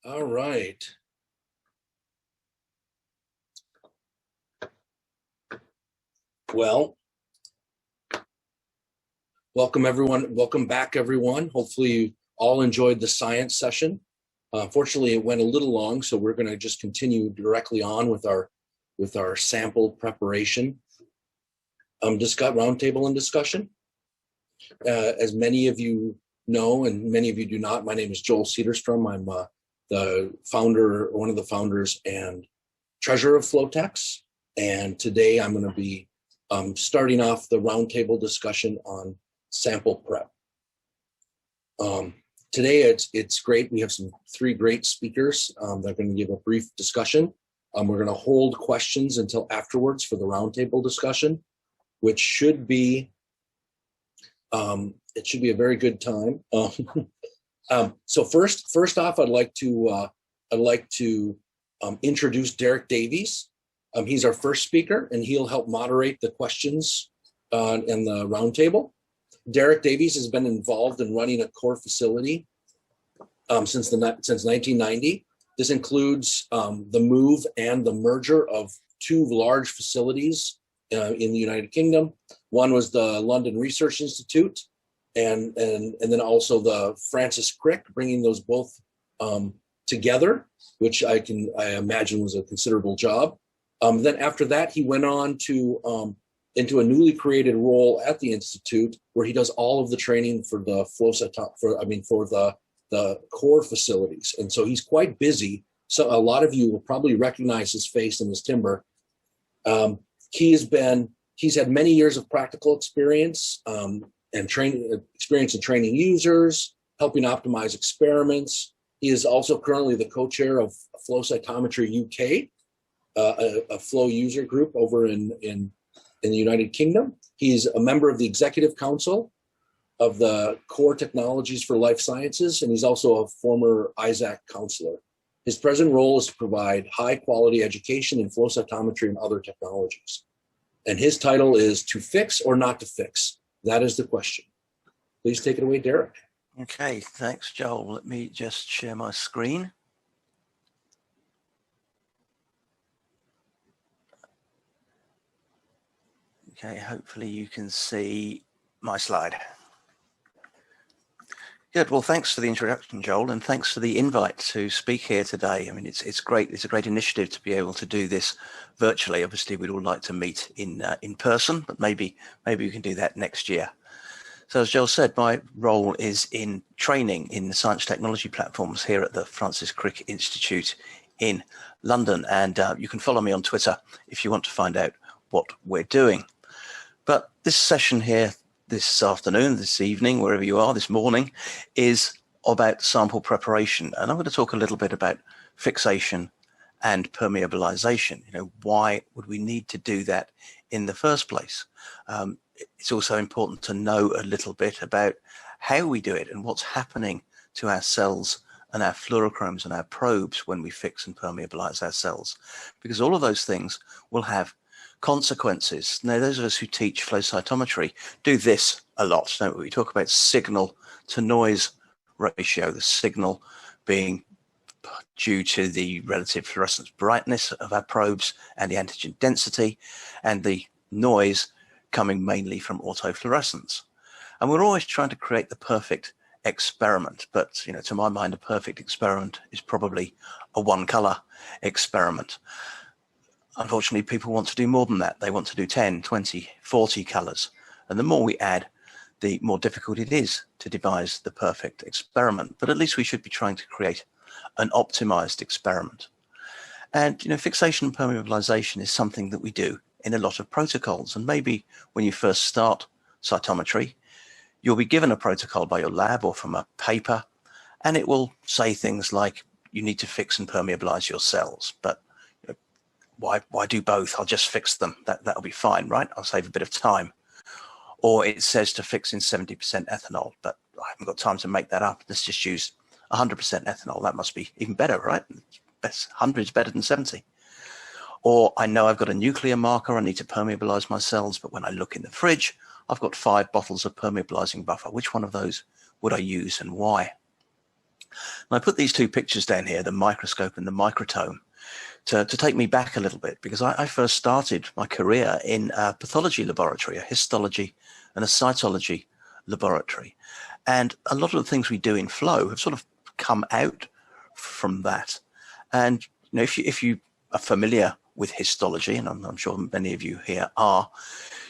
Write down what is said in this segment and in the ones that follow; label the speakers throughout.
Speaker 1: All right. Well, welcome everyone. Welcome back, everyone. Hopefully you all enjoyed the science session. Unfortunately, it went a little long, so we're going to just continue directly on with our sample preparation. Roundtable and discussion. As many of you know, and many of you do not, my name is Joel Sederstrom. I'm one of the founders and treasurer of FlowTex. And today I'm going to be starting off the roundtable discussion on sample prep. Today it's great. We have three great speakers that are going to give a brief discussion. We're going to hold questions until afterwards for the roundtable discussion, which should be it should be a very good time. So first off, I'd like to introduce Derek Davies. He's our first speaker, and he'll help moderate the questions in the roundtable. Derek Davies has been involved in running a core facility since 1990. This includes the move and the merger of two large facilities in the United Kingdom. One was the London Research Institute, and then also the Francis Crick, bringing those both together, which I imagine was a considerable job. Then after that, he went on to into a newly created role at the Institute, where he does all of the training for the the core facilities. And so he's quite busy. So a lot of you will probably recognize his face in his timber. He's had many years of practical experience and experience in training users, helping optimize experiments. He is also currently the co-chair of Flow Cytometry UK, a flow user group over in the United Kingdom. He's a member of the Executive Council of the Core Technologies for Life Sciences, and he's also a former ISAC counselor. His present role is to provide high-quality education in flow cytometry and other technologies. And his title is To Fix or Not to Fix? That is the question. Please take it away, Derek.
Speaker 2: Okay, thanks, Joel. Let me just share my screen. Okay, hopefully you can see my slide. Good. Well, thanks for the introduction, Joel, and thanks for the invite to speak here today. I mean, it's great. It's a great initiative to be able to do this virtually. Obviously, we'd all like to meet in person, but maybe we can do that next year. So as Joel said, my role is in training in the science technology platforms here at the Francis Crick Institute in London. And you can follow me on Twitter if you want to find out what we're doing. But this session here, this afternoon, this evening, wherever you are, this morning, is about sample preparation. And I'm going to talk a little bit about fixation and permeabilization. You know, why would we need to do that in the first place? It's also important to know a little bit about how we do it and what's happening to our cells and our fluorochromes and our probes when we fix and permeabilize our cells, because all of those things will have consequences. Now, those of us who teach flow cytometry do this a lot, don't we? We talk about signal to noise ratio, the signal being due to the relative fluorescence brightness of our probes and the antigen density, and the noise coming mainly from autofluorescence. And we're always trying to create the perfect experiment, but you know, to my mind, a perfect experiment is probably a one-color experiment. Unfortunately, people want to do more than that. They want to do 10, 20, 40 colors. And the more we add, the more difficult it is to devise the perfect experiment. But at least we should be trying to create an optimized experiment. And, you know, fixation and permeabilization is something that we do in a lot of protocols. And maybe when you first start cytometry, you'll be given a protocol by your lab or from a paper, and it will say things like, you need to fix and permeabilize your cells. But why do both? I'll just fix them. That'll be fine, right? I'll save a bit of time. Or it says to fix in 70% ethanol, but I haven't got time to make that up. Let's just use 100% ethanol. That must be even better, right? 100 is better than 70. Or I know I've got a nuclear marker. I need to permeabilize my cells, but when I look in the fridge, I've got 5 bottles of permeabilizing buffer. Which one of those would I use and why? And I put these two pictures down here, the microscope and the microtome, to take me back a little bit, because I first started my career in a pathology laboratory, a histology and a cytology laboratory. And a lot of the things we do in flow have sort of come out from that. And you know, if you are familiar with histology, and I'm sure many of you here are,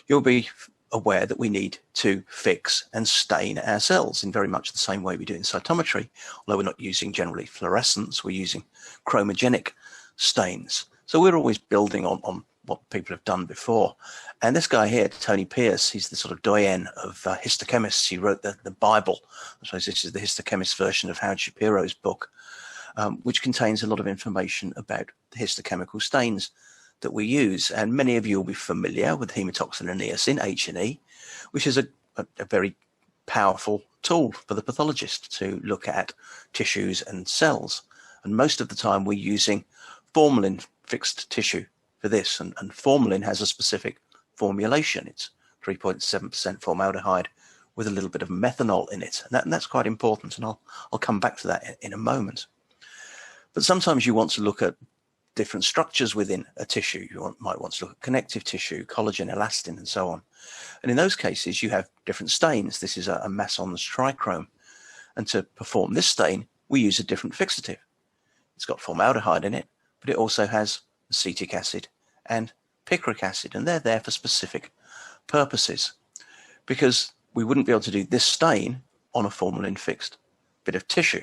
Speaker 2: you'll be aware that we need to fix and stain our cells in very much the same way we do in cytometry, although we're not using generally fluorescence, we're using chromogenic stains. So we're always building on what people have done before. And this guy here, Tony Pierce, he's the sort of doyen of histochemists. He wrote the Bible. I suppose this is the histochemist version of Howard Shapiro's book, which contains a lot of information about the histochemical stains that we use. And many of you will be familiar with hematoxin and eosin, H&E, which is a very powerful tool for the pathologist to look at tissues and cells. And most of the time we're using formalin fixed tissue for this, and formalin has a specific formulation. It's 3.7% formaldehyde with a little bit of methanol in it, and that's quite important, and I'll come back to that in a moment. But sometimes you want to look at different structures within a tissue. You might want to look at connective tissue, collagen, elastin, and so on. And in those cases, you have different stains. This is a Masson's trichrome, and to perform this stain, we use a different fixative. It's got formaldehyde in it, but it also has acetic acid and picric acid, and they're there for specific purposes, because we wouldn't be able to do this stain on a formalin fixed bit of tissue.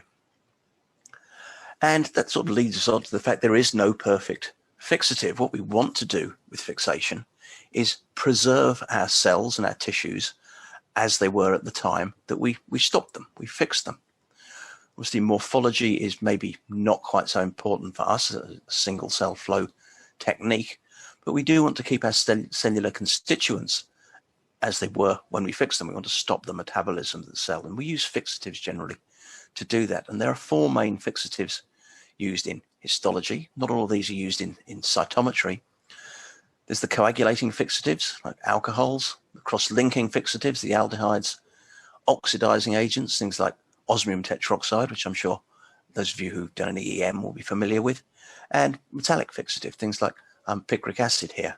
Speaker 2: And that sort of leads us on to the fact there is no perfect fixative. What we want to do with fixation is preserve our cells and our tissues as they were at the time that we stopped them, we fixed them. Obviously, morphology is maybe not quite so important for us, a single cell flow technique, but we do want to keep our cellular constituents as they were when we fixed them. We want to stop the metabolism of the cell, and we use fixatives generally to do that. And there are four main fixatives used in histology. Not all of these are used in cytometry. There's the coagulating fixatives, like alcohols, the cross-linking fixatives, the aldehydes, oxidizing agents, things like osmium tetroxide, which I'm sure those of you who've done any EM will be familiar with, and metallic fixative, things like picric acid here.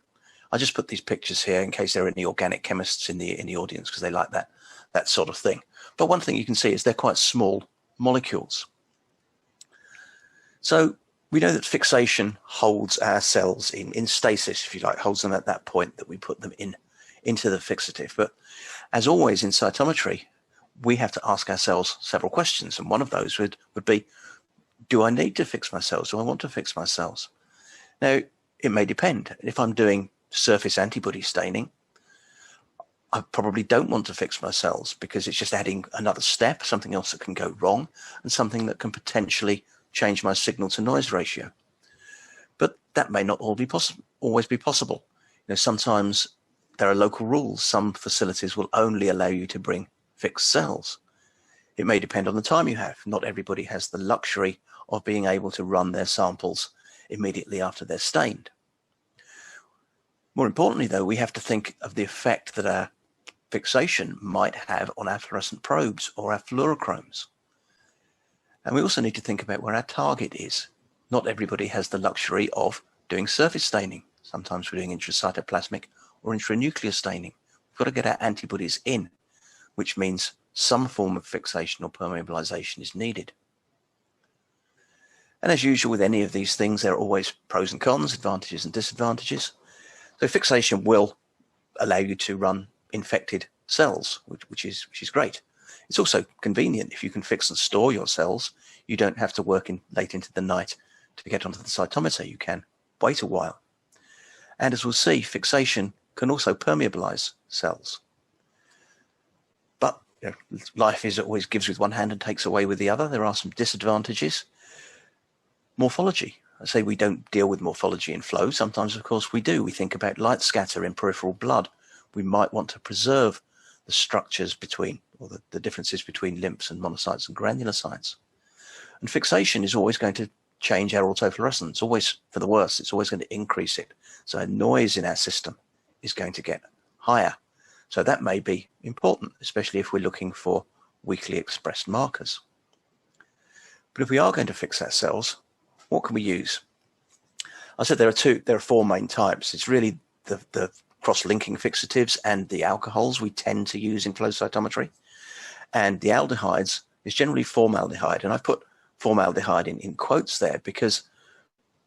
Speaker 2: I just put these pictures here in case there are any organic chemists in the audience, because they like that sort of thing. But one thing you can see is they're quite small molecules. So we know that fixation holds our cells in stasis, if you like, holds them at that point that we put them into the fixative. But as always in cytometry, we have to ask ourselves several questions, and one of those would be, do I need to fix my cells? Do I want to fix my cells? Now, it may depend. If I'm doing surface antibody staining, I probably don't want to fix my cells, because it's just adding another step, something else that can go wrong, and something that can potentially change my signal to noise ratio. But that may not always be possible. You know, sometimes there are local rules. Some facilities will only allow you to bring fixed cells. It may depend on the time you have. Not everybody has the luxury of being able to run their samples immediately after they're stained. More importantly, though, we have to think of the effect that our fixation might have on our fluorescent probes or our fluorochromes. And we also need to think about where our target is. Not everybody has the luxury of doing surface staining. Sometimes we're doing intracytoplasmic or intranuclear staining. We've got to get our antibodies in, which means some form of fixation or permeabilization is needed. And as usual with any of these things, there are always pros and cons, advantages and disadvantages. So fixation will allow you to run infected cells, which is great. It's also convenient. If you can fix and store your cells, you don't have to work late into the night to get onto the cytometer. You can wait a while. And as we'll see, fixation can also permeabilize cells. But you know, life is always gives with one hand and takes away with the other. There are some disadvantages. Morphology. I say we don't deal with morphology in flow. Sometimes, of course, we do. We think about light scatter in peripheral blood. We might want to preserve the structures between, or the differences between lymphs and monocytes and granulocytes. And fixation is always going to change our autofluorescence, always for the worse. It's always going to increase it. So our noise in our system is going to get higher. So that may be important, especially if we're looking for weakly expressed markers. But if we are going to fix our cells, what can we use? I said there are four main types. It's really the cross-linking fixatives and the alcohols we tend to use in flow cytometry. And the aldehydes is generally formaldehyde. And I've put formaldehyde in quotes there because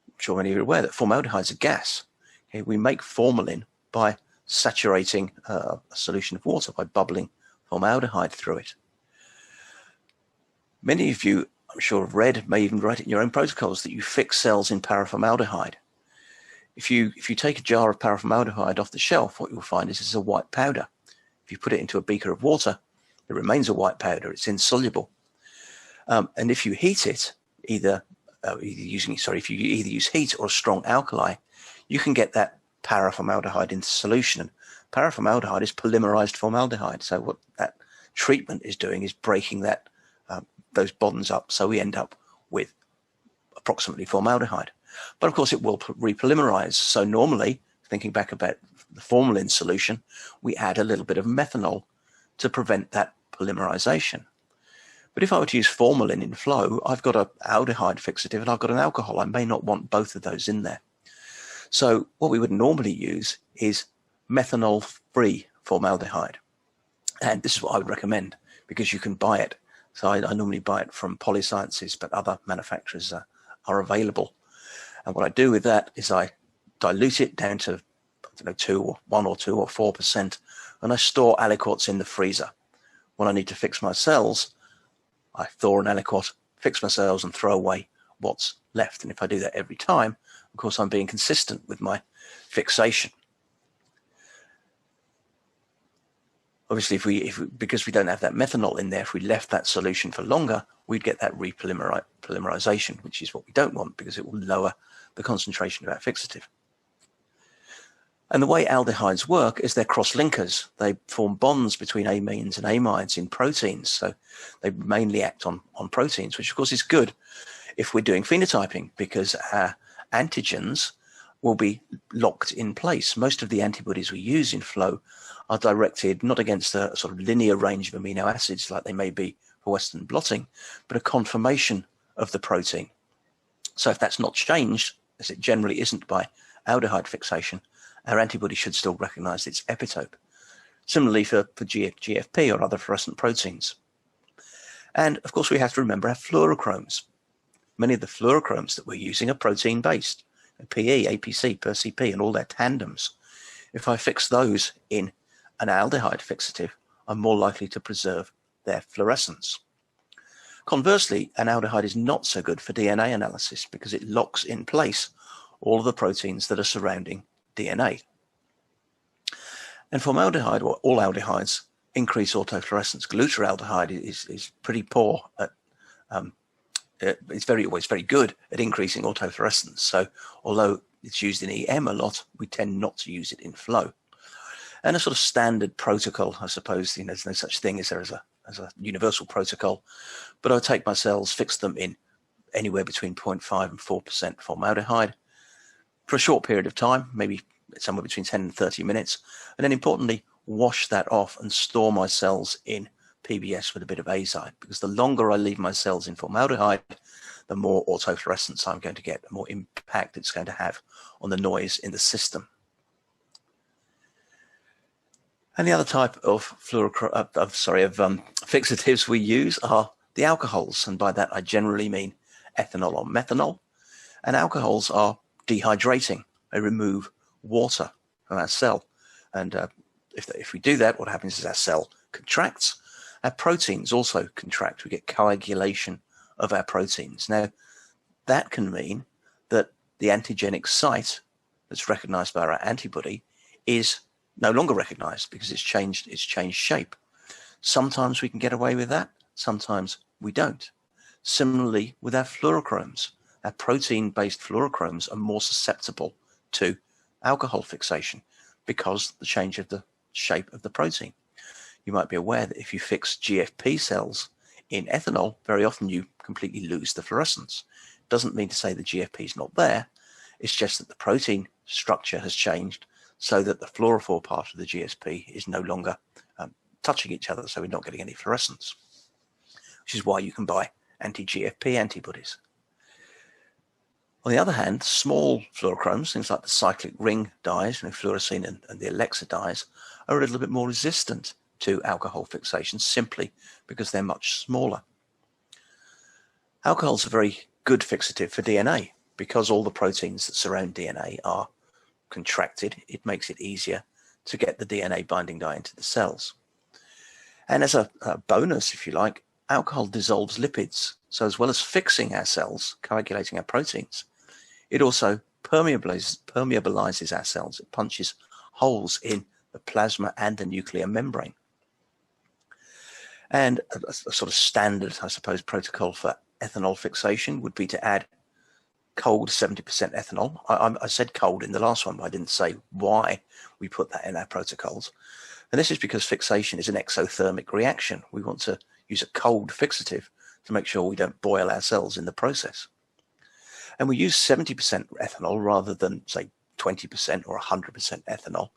Speaker 2: I'm sure many of you are aware that formaldehyde is a gas. Okay, we make formalin by saturating a solution of water, by bubbling formaldehyde through it. Many of you, I'm sure, have read, may even write it in your own protocols, that you fix cells in paraformaldehyde. If you take a jar of paraformaldehyde off the shelf, what you'll find is it's a white powder. If you put it into a beaker of water, it remains a white powder. It's insoluble. And if you heat it, if you either use heat or a strong alkali, you can get that paraformaldehyde into solution. And paraformaldehyde is polymerized formaldehyde. So what that treatment is doing is breaking that those bonds up, so we end up with approximately formaldehyde. But of course it will repolymerize. So normally, thinking back about the formalin solution, we add a little bit of methanol to prevent that polymerization. But if I were to use formalin in flow, I've got an aldehyde fixative and I've got an alcohol. I may not want both of those in there. So what we would normally use is methanol-free formaldehyde. And this is what I would recommend because you can buy it. So I normally buy it from Polysciences, but other manufacturers are available. And what I do with that is I dilute it down to, I don't know, 1 or 2 or 4%, and I store aliquots in the freezer. When I need to fix my cells, I thaw an aliquot, fix my cells, and throw away what's left. And if I do that every time, of course, I'm being consistent with my fixation. Obviously, because we don't have that methanol in there, if we left that solution for longer, we'd get that repolymerization, which is what we don't want because it will lower the concentration of our fixative. And the way aldehydes work is they're cross-linkers. They form bonds between amines and amides in proteins. So they mainly act on proteins, which of course is good if we're doing phenotyping because our antigens will be locked in place. Most of the antibodies we use in flow are directed not against a sort of linear range of amino acids like they may be for Western blotting, but a conformation of the protein. So if that's not changed, as it generally isn't by aldehyde fixation, our antibody should still recognize its epitope. Similarly for GFP or other fluorescent proteins. And of course we have to remember our fluorochromes. Many of the fluorochromes that we're using are protein-based, PE, APC, PerCP, and all their tandems. If I fix those in an aldehyde fixative, I'm more likely to preserve their fluorescence. Conversely, an aldehyde is not so good for DNA analysis because it locks in place all of the proteins that are surrounding DNA. And formaldehyde, or all aldehydes, increase autofluorescence. Glutaraldehyde is pretty poor at it's very good at increasing autofluorescence. So although it's used in EM a lot, we tend not to use it in flow. And a sort of standard protocol, I suppose, there's no such thing as a universal protocol, but I take my cells, fix them in anywhere between 0.5 and 4% formaldehyde for a short period of time, maybe somewhere between 10 and 30 minutes, and then importantly, wash that off and store my cells in PBS with a bit of azide, because the longer I leave my cells in formaldehyde, the more autofluorescence I'm going to get, the more impact it's going to have on the noise in the system. And the other type of fixatives we use are the alcohols, and by that I generally mean ethanol or methanol. And alcohols are dehydrating; they remove water from our cell. And if we do that, what happens is our cell contracts. Our proteins also contract. We get coagulation of our proteins. Now, that can mean that the antigenic site that's recognized by our antibody is no longer recognized because it's changed shape. Sometimes we can get away with that, sometimes we don't. Similarly with our fluorochromes, our protein-based fluorochromes are more susceptible to alcohol fixation because of the change of the shape of the protein. You might be aware that if you fix GFP cells in ethanol, very often you completely lose the fluorescence. Doesn't mean to say the GFP is not there, it's just that the protein structure has changed so that the fluorophore part of the GSP is no longer touching each other, so we're not getting any fluorescence, which is why you can buy anti-GFP antibodies. On the other hand, small fluorochromes, things like the cyclic ring dyes, fluorescein and the Alexa dyes, are a little bit more resistant to alcohol fixation simply because they're much smaller. Alcohol's a very good fixative for DNA because all the proteins that surround DNA are contracted. It makes it easier to get the DNA binding dye into the cells. And as a bonus, if you like, alcohol dissolves lipids. So as well as fixing our cells, coagulating our proteins, it also permeabilizes our cells. It punches holes in the plasma and the nuclear membrane. And a sort of standard, I suppose, protocol for ethanol fixation would be to add cold 70% ethanol. I said cold in the last one, but I didn't say why we put that in our protocols. And this is because fixation is an exothermic reaction. We want to use a cold fixative to make sure we don't boil our cells in the process. And we use 70% ethanol rather than, say, 20% or 100% ethanol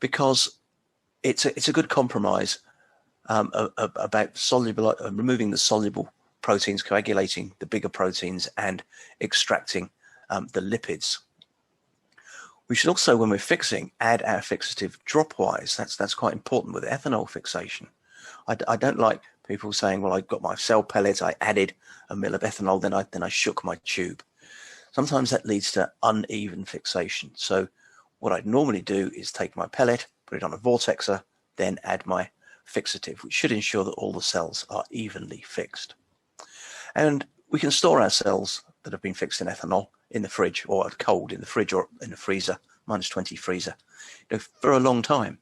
Speaker 2: because it's a good compromise about removing the soluble proteins, coagulating the bigger proteins, and extracting the lipids. We should also, when we're fixing, add our fixative dropwise. That's quite important with ethanol fixation. I don't like people saying, well, I got my cell pellet, I added a ml of ethanol, then I shook my tube. Sometimes that leads to uneven fixation. So what I'd normally do is take my pellet, put it on a vortexer, then add my fixative, which should ensure that all the cells are evenly fixed. And we can store our cells that have been fixed in ethanol in the fridge, or cold in the fridge, or in the freezer, -20 freezer, for a long time.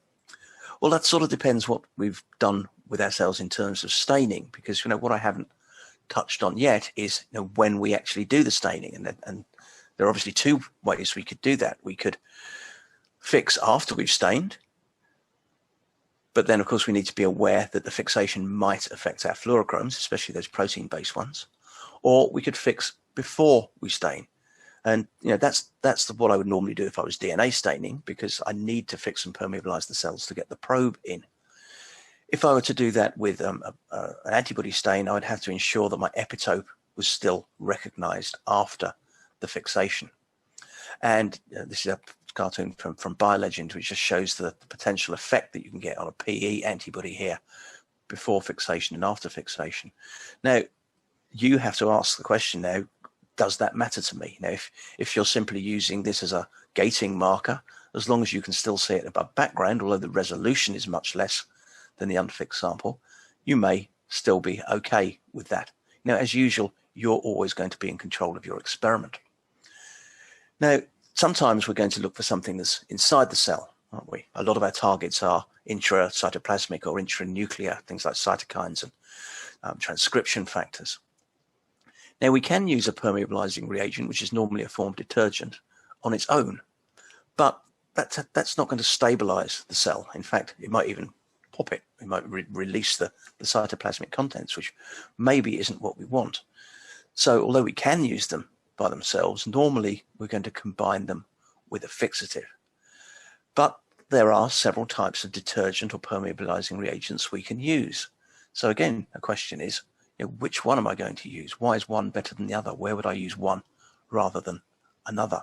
Speaker 2: Well, that sort of depends what we've done with our cells in terms of staining, because what I haven't touched on yet is when we actually do the staining, and there are obviously two ways we could do that. We could fix after we've stained, but then of course we need to be aware that the fixation might affect our fluorochromes, especially those protein-based ones, or we could fix before we stain. And that's what I would normally do if I was DNA staining, because I need to fix and permeabilize the cells to get the probe in. If I were to do that with an antibody stain, I would have to ensure that my epitope was still recognized after the fixation. And this is a cartoon from BioLegend, which just shows the potential effect that you can get on a PE antibody here before fixation and after fixation. Now, you have to ask the question now, does that matter to me? Now, if you're simply using this as a gating marker, as long as you can still see it above background, although the resolution is much less than the unfixed sample, you may still be okay with that. As usual, you're always going to be in control of your experiment. Now, sometimes we're going to look for something that's inside the cell, aren't we? A lot of our targets are intracytoplasmic or intranuclear, things like cytokines and transcription factors. Now, we can use a permeabilizing reagent, which is normally a form detergent, on its own, but that's not going to stabilize the cell. In fact, it might even pop it. We might release the cytoplasmic contents, which maybe isn't what we want. So although we can use them by themselves, normally we're going to combine them with a fixative. But there are several types of detergent or permeabilizing reagents we can use. So again, the question is, which one am I going to use? Why is one better than the other? Where would I use one rather than another?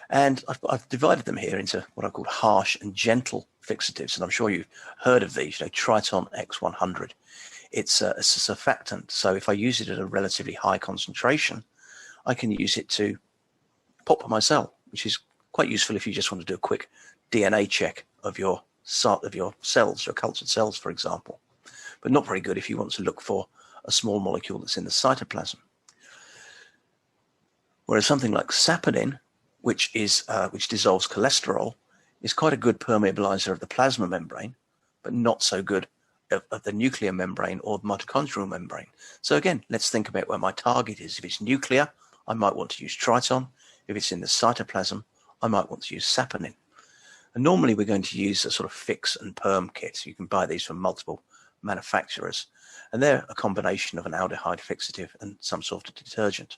Speaker 2: And I've divided them here into what I call harsh and gentle fixatives. And I'm sure you've heard of these, Triton X100. It's a surfactant. So if I use it at a relatively high concentration, I can use it to pop my cell, which is quite useful if you just want to do a quick DNA check of your cells, your cultured cells, for example. But not very good if you want to look for a small molecule that's in the cytoplasm. Whereas something like saponin, which dissolves cholesterol, is quite a good permeabilizer of the plasma membrane, but not so good of the nuclear membrane or the mitochondrial membrane. So again, let's think about where my target is. If it's nuclear, I might want to use Triton. If it's in the cytoplasm, I might want to use saponin. And normally we're going to use a sort of fix and perm kit. You can buy these from multiple manufacturers, and they're a combination of an aldehyde fixative and some sort of detergent.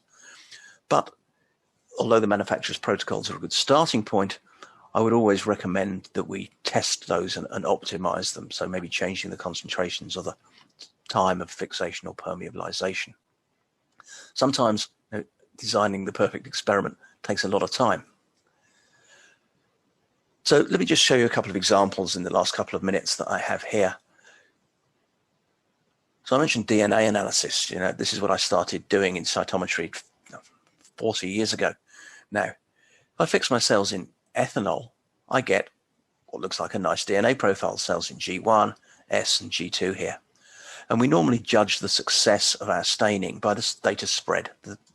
Speaker 2: But although the manufacturer's protocols are a good starting point, I would always recommend that we test those and optimize them. So maybe changing the concentrations or the time of fixation or permeabilization. sometimes designing the perfect experiment takes a lot of time. So let me just show you a couple of examples in the last couple of minutes that I have here. So I mentioned DNA analysis. This is what I started doing in cytometry 40 years ago. Now, if I fix my cells in ethanol, I get what looks like a nice DNA profile, cells in G1, S, and G2 here. And we normally judge the success of our staining by the data spread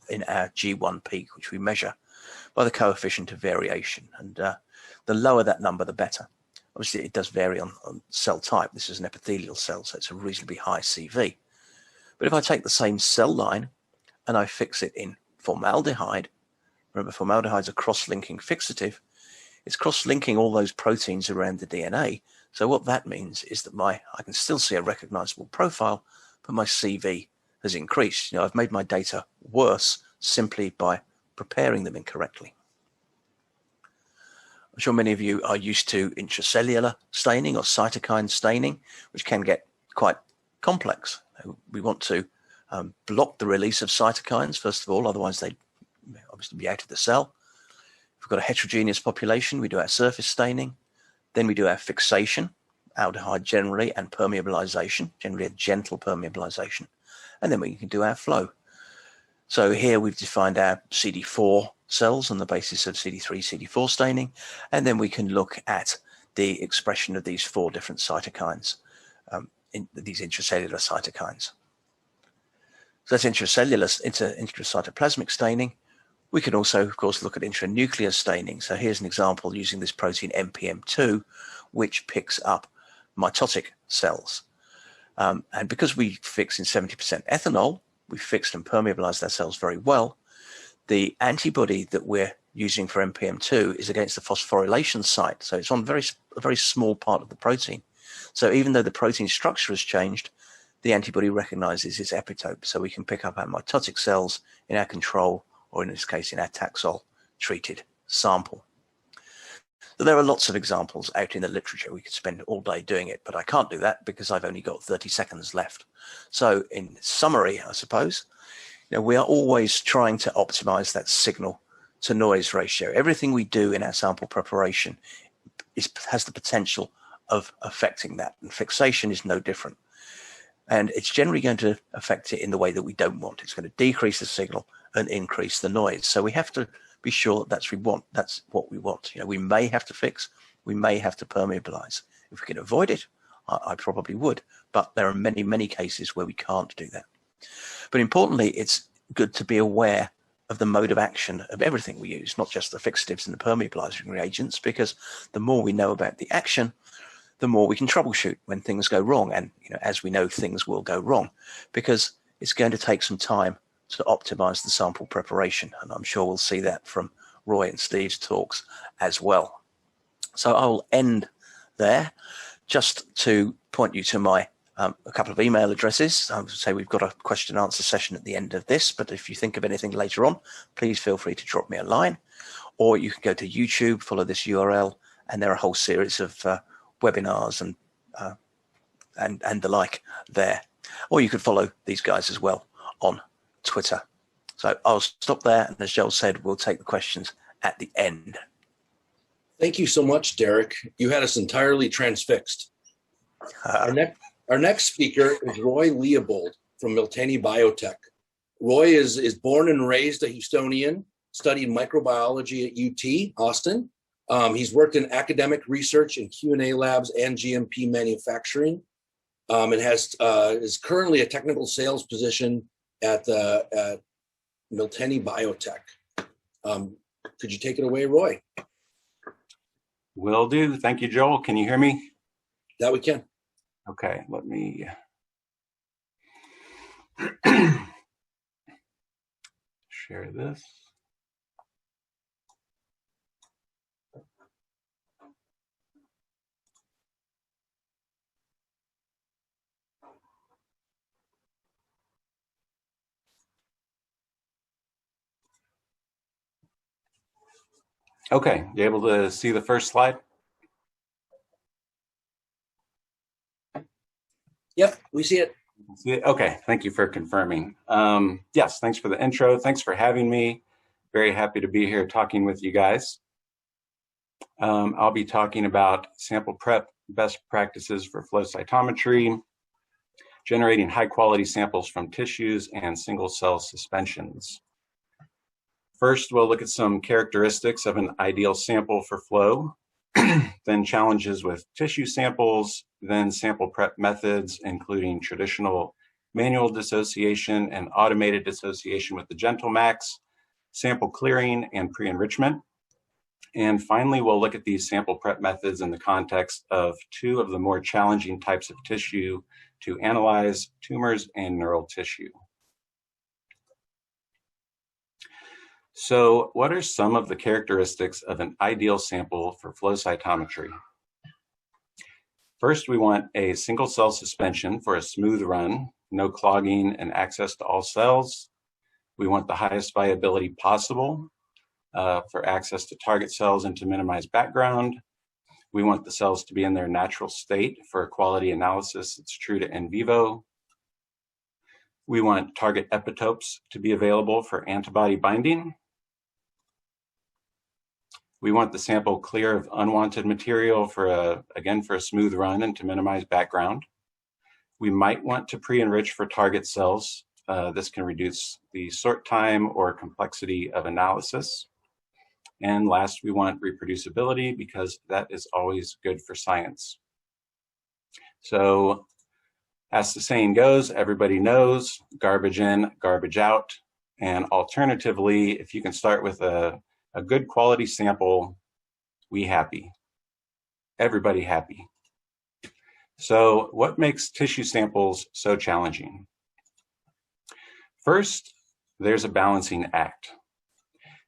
Speaker 2: in our G1 peak, which we measure by the coefficient of variation. And the lower that number, the better. Obviously, it does vary on cell type. This is an epithelial cell, so it's a reasonably high CV. But if I take the same cell line and I fix it in formaldehyde, remember formaldehyde is a cross-linking fixative, it's cross-linking all those proteins around the DNA. So what that means is that I can still see a recognizable profile, but my CV has increased. I've made my data worse simply by preparing them incorrectly. I'm sure many of you are used to intracellular staining or cytokine staining, which can get quite complex. We want to block the release of cytokines, first of all, otherwise they'd obviously be out of the cell. If we've got a heterogeneous population, we do our surface staining. Then we do our fixation, aldehyde generally, and permeabilization, generally a gentle permeabilization. And then we can do our flow. So here we've defined our CD4 cells on the basis of CD3, CD4 staining. And then we can look at the expression of these 4 different cytokines, these intracellular cytokines. So that's intracytoplasmic staining. We can also, of course, look at intranuclear staining. So here's an example using this protein MPM2, which picks up mitotic cells. And because we fix in 70% ethanol, we fixed and permeabilized our cells very well. The antibody that we're using for MPM2 is against the phosphorylation site. So it's on a very small part of the protein. So even though the protein structure has changed, the antibody recognizes its epitope. So we can pick up our mitotic cells in our control, or in this case, in our Taxol-treated sample. So there are lots of examples out in the literature. We could spend all day doing it, but I can't do that because I've only got 30 seconds left. So in summary, I suppose, we are always trying to optimize that signal to noise ratio. Everything we do in our sample preparation has the potential of affecting that, and fixation is no different. And it's generally going to affect it in the way that we don't want. It's going to decrease the signal and increase the noise. So we have to be sure that's what we want. We may have to fix, we may have to permeabilize. If we can avoid it, I probably would. But there are many, many cases where we can't do that. But importantly, it's good to be aware of the mode of action of everything we use, not just the fixatives and the permeabilizing reagents, because the more we know about the action, the more we can troubleshoot when things go wrong. And as we know, things will go wrong because it's going to take some time to optimize the sample preparation. And I'm sure we'll see that from Roy and Steve's talks as well. So I will end there just to point you to my a couple of email addresses. I would say we've got a question and answer session at the end of this, but if you think of anything later on, please feel free to drop me a line, or you can go to YouTube, follow this URL, and there are a whole series of webinars and the like there. Or you could follow these guys as well on Twitter. So I'll stop there, and as Joel said, we'll take the questions at the end.
Speaker 1: Thank you so much, Derek. You had us entirely transfixed. Our next speaker is Roy Leopold from Miltenyi Biotech. Roy is born and raised a Houstonian, studied microbiology at UT Austin. He's worked in academic research in Q&A labs and GMP manufacturing, and is currently a technical sales position at Miltenyi Biotech. Could you take it away, Roy?
Speaker 3: Will do. Thank you, Joel. Can you hear me?
Speaker 1: That we can.
Speaker 3: Okay, let me share this. Okay, you able to see the first slide?
Speaker 1: Yep, we see it.
Speaker 3: Okay, thank you for confirming. Yes, thanks for the intro. Thanks for having me. Very happy to be here talking with you guys. I'll be talking about sample prep best practices for flow cytometry, generating high quality samples from tissues, and single cell suspensions. First, we'll look at some characteristics of an ideal sample for flow, then challenges with tissue samples, then sample prep methods, including traditional manual dissociation and automated dissociation with the GentleMax, sample clearing, and pre-enrichment. And finally, we'll look at these sample prep methods in the context of two of the more challenging types of tissue to analyze, tumors and neural tissue. So what are some of the characteristics of an ideal sample for flow cytometry? First, we want a single cell suspension for a smooth run, no clogging and access to all cells. We want the highest viability possible for access to target cells and to minimize background. We want the cells to be in their natural state for a quality analysis that's true to in vivo. We want target epitopes to be available for antibody binding. We want the sample clear of unwanted material for a smooth run and to minimize background. We might want to pre-enrich for target cells. This can reduce the sort time or complexity of analysis. And last, we want reproducibility because that is always good for science. So as the saying goes, everybody knows, garbage in, garbage out. And alternatively, if you can start with a good quality sample, we happy. Everybody happy. So what makes tissue samples so challenging? First, there's a balancing act.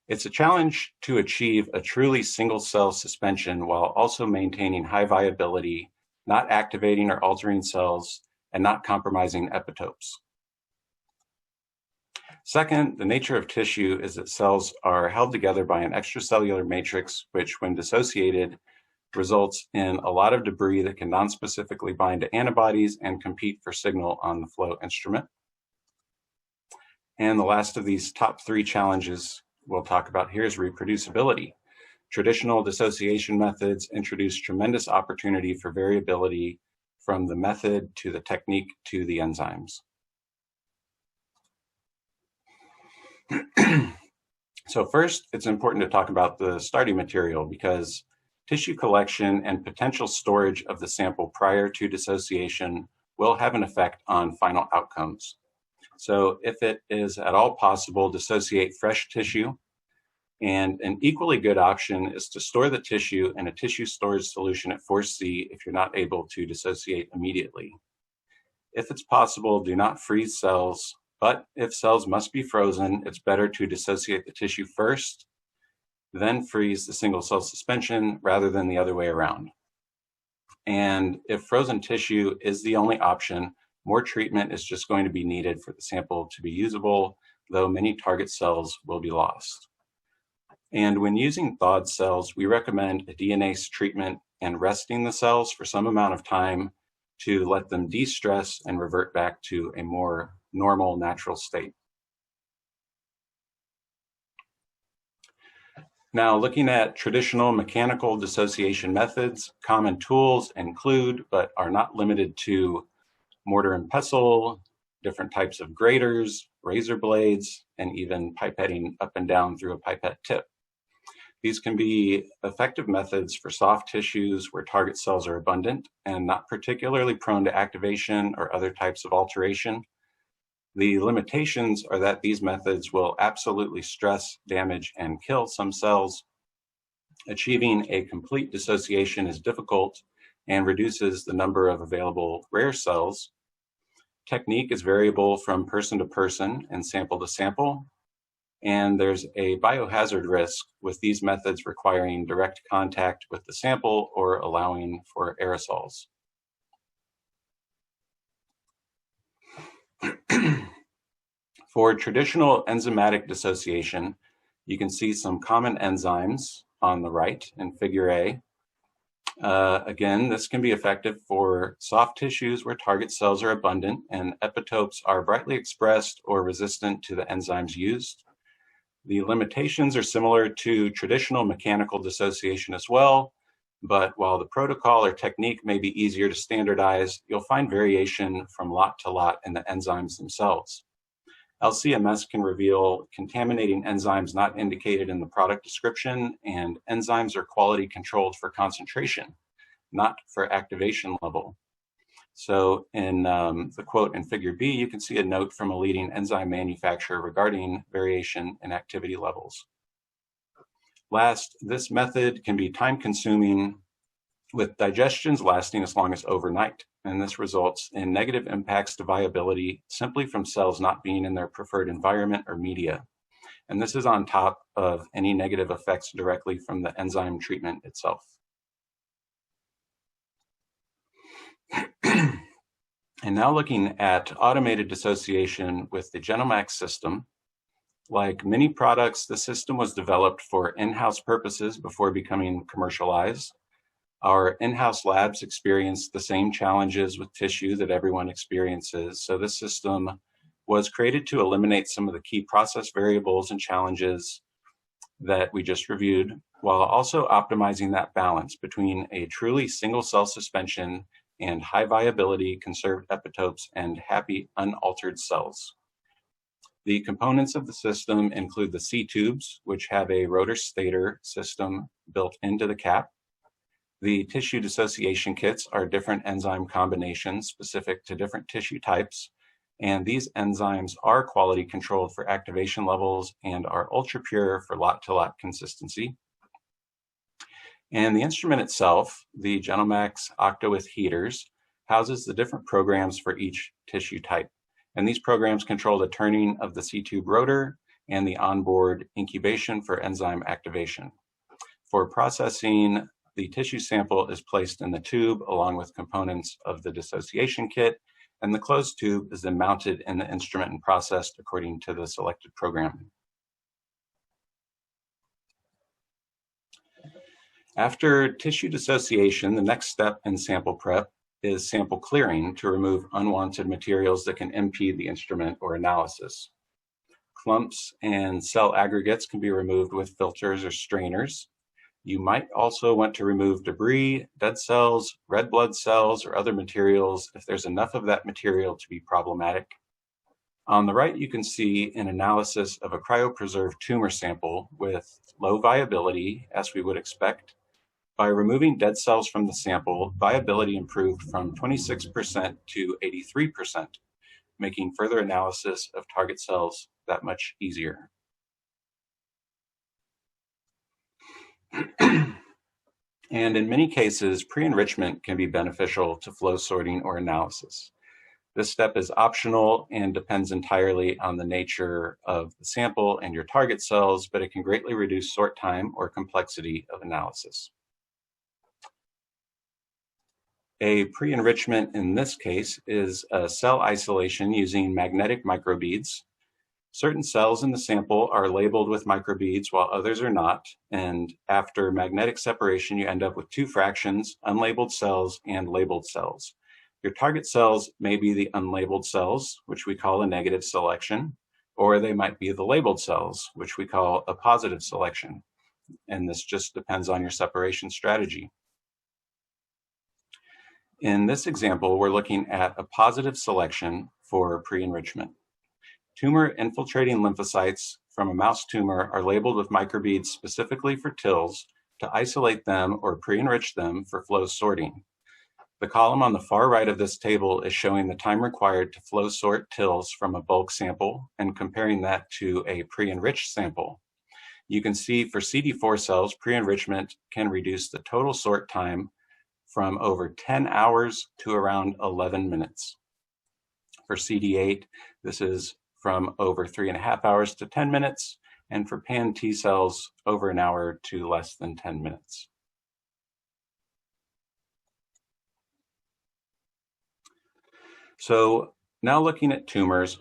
Speaker 3: It's a challenge to achieve a truly single cell suspension while also maintaining high viability, not activating or altering cells, and not compromising epitopes. Second, the nature of tissue is that cells are held together by an extracellular matrix, which when dissociated results in a lot of debris that can non-specifically bind to antibodies and compete for signal on the flow instrument. And the last of these top three challenges we'll talk about here is reproducibility. Traditional dissociation methods introduce tremendous opportunity for variability from the method to the technique to the enzymes. So first, it's important to talk about the starting material because tissue collection and potential storage of the sample prior to dissociation will have an effect on final outcomes. So if it is at all possible, dissociate fresh tissue. And an equally good option is to store the tissue in a tissue storage solution at force C if you're not able to dissociate immediately. If it's possible, do not freeze cells, but if cells must be frozen, it's better to dissociate the tissue first, then freeze the single cell suspension rather than the other way around. And if frozen tissue is the only option, more treatment is just going to be needed for the sample to be usable, though many target cells will be lost. And when using thawed cells, we recommend a DNase treatment and resting the cells for some amount of time to let them de-stress and revert back to a more normal, natural state. Now, looking at traditional mechanical dissociation methods, common tools include, but are not limited to, mortar and pestle, different types of graters, razor blades, and even pipetting up and down through a pipette tip. These can be effective methods for soft tissues where target cells are abundant and not particularly prone to activation or other types of alteration. The limitations are that these methods will absolutely stress, damage, and kill some cells. Achieving a complete dissociation is difficult and reduces the number of available rare cells. Technique is variable from person to person and sample to sample. And there's a biohazard risk with these methods requiring direct contact with the sample or allowing for aerosols. For traditional enzymatic dissociation, you can see some common enzymes on the right in Figure A. Again, this can be effective for soft tissues where target cells are abundant and epitopes are brightly expressed or resistant to the enzymes used. The limitations are similar to traditional mechanical dissociation as well, but while the protocol or technique may be easier to standardize, you'll find variation from lot to lot in the enzymes themselves. LCMS can reveal contaminating enzymes not indicated in the product description, and enzymes are quality controlled for concentration, not for activation level. So in the quote in figure B, you can see a note from a leading enzyme manufacturer regarding variation in activity levels. Last, this method can be time consuming with digestions lasting as long as overnight. And this results in negative impacts to viability simply from cells not being in their preferred environment or media. And this is on top of any negative effects directly from the enzyme treatment itself. And now looking at automated dissociation with the GenoMax system. Like many products, the system was developed for in-house purposes before becoming commercialized. Our in-house labs experienced the same challenges with tissue that everyone experiences. So this system was created to eliminate some of the key process variables and challenges that we just reviewed, while also optimizing that balance between a truly single cell suspension and high viability conserved epitopes and happy unaltered cells. The components of the system include the C-tubes, which have a rotor stator system built into the cap. The tissue dissociation kits are different enzyme combinations specific to different tissue types, and these enzymes are quality controlled for activation levels and are ultra pure for lot-to-lot consistency. And the instrument itself, the GenoMax Octawith heaters, houses the different programs for each tissue type. And these programs control the turning of the C-tube rotor and the onboard incubation for enzyme activation. For processing, the tissue sample is placed in the tube along with components of the dissociation kit, and the closed tube is then mounted in the instrument and processed according to the selected program. After tissue dissociation, the next step in sample prep is sample clearing to remove unwanted materials that can impede the instrument or analysis. Clumps and cell aggregates can be removed with filters or strainers. You might also want to remove debris, dead cells, red blood cells, or other materials if there's enough of that material to be problematic. On the right, you can see an analysis of a cryopreserved tumor sample with low viability, as we would expect. By removing dead cells from the sample, viability improved from 26% to 83%, making further analysis of target cells that much easier. And in many cases, pre-enrichment can be beneficial to flow sorting or analysis. This step is optional and depends entirely on the nature of the sample and your target cells, but it can greatly reduce sort time or complexity of analysis. A pre-enrichment in this case is a cell isolation using magnetic microbeads. Certain cells in the sample are labeled with microbeads while others are not, and after magnetic separation, you end up with two fractions, unlabeled cells and labeled cells. Your target cells may be the unlabeled cells, which we call a negative selection, or they might be the labeled cells, which we call a positive selection. And this just depends on your separation strategy. In this example, we're looking at a positive selection for pre-enrichment. Tumor infiltrating lymphocytes from a mouse tumor are labeled with microbeads specifically for TILs to isolate them or pre-enrich them for flow sorting. The column on the far right of this table is showing the time required to flow sort TILs from a bulk sample and comparing that to a pre-enriched sample. You can see for CD4 cells, pre-enrichment can reduce the total sort time from over 10 hours to around 11 minutes. For CD8, this is from over 3.5 hours to 10 minutes, and for pan T cells, over an hour to less than 10 minutes. So now looking at tumors,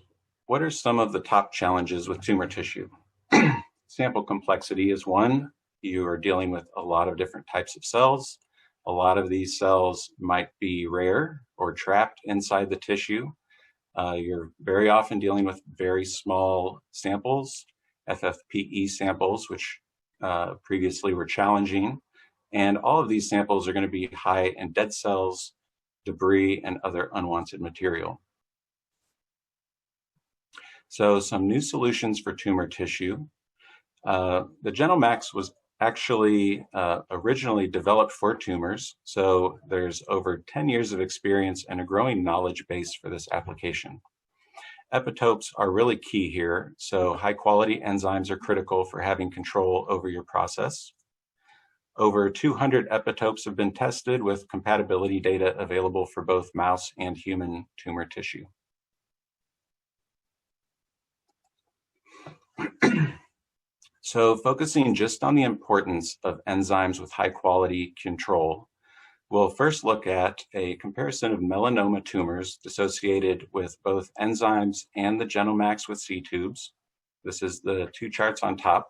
Speaker 3: what are some of the top challenges with tumor tissue? Sample complexity is one. You are dealing with a lot of different types of cells. A lot of these cells might be rare or trapped inside the tissue. You're very often dealing with very small samples, FFPE samples, which previously were challenging. And all of these samples are going to be high in dead cells, debris, and other unwanted material. So some new solutions for tumor tissue. The GenoMax was actually originally developed for tumors. So there's over 10 years of experience and a growing knowledge base for this application. Epitopes are really key here. So high quality enzymes are critical for having control over your process. Over 200 epitopes have been tested with compatibility data available for both mouse and human tumor tissue. So focusing just on the importance of enzymes with high quality control, we'll first look at a comparison of melanoma tumors dissociated with both enzymes and the GenoMax with C-tubes. This is the two charts on top.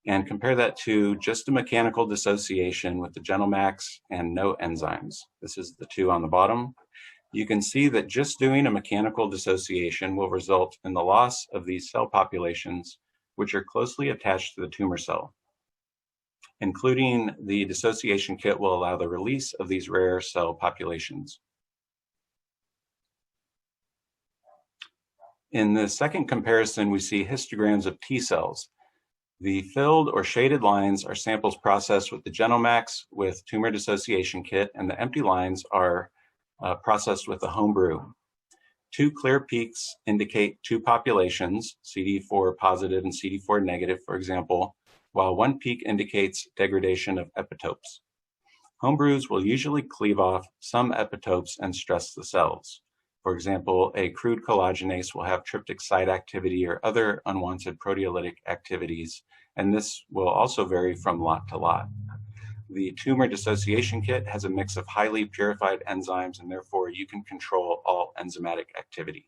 Speaker 3: And compare that to just a mechanical dissociation with the GenoMax and no enzymes. This is the two on the bottom. You can see that just doing a mechanical dissociation will result in the loss of these cell populations, which are closely attached to the tumor cell. Including the dissociation kit will allow the release of these rare cell populations. In the second comparison, we see histograms of T cells. The filled or shaded lines are samples processed with the GenoMax with tumor dissociation kit, and the empty lines are processed with the home brew. Two clear peaks indicate two populations, CD4 positive and CD4 negative, for example, while one peak indicates degradation of epitopes. Home brews will usually cleave off some epitopes and stress the cells. For example, a crude collagenase will have tryptic site activity or other unwanted proteolytic activities, and this will also vary from lot to lot. The tumor dissociation kit has a mix of highly purified enzymes, and therefore you can control all enzymatic activity.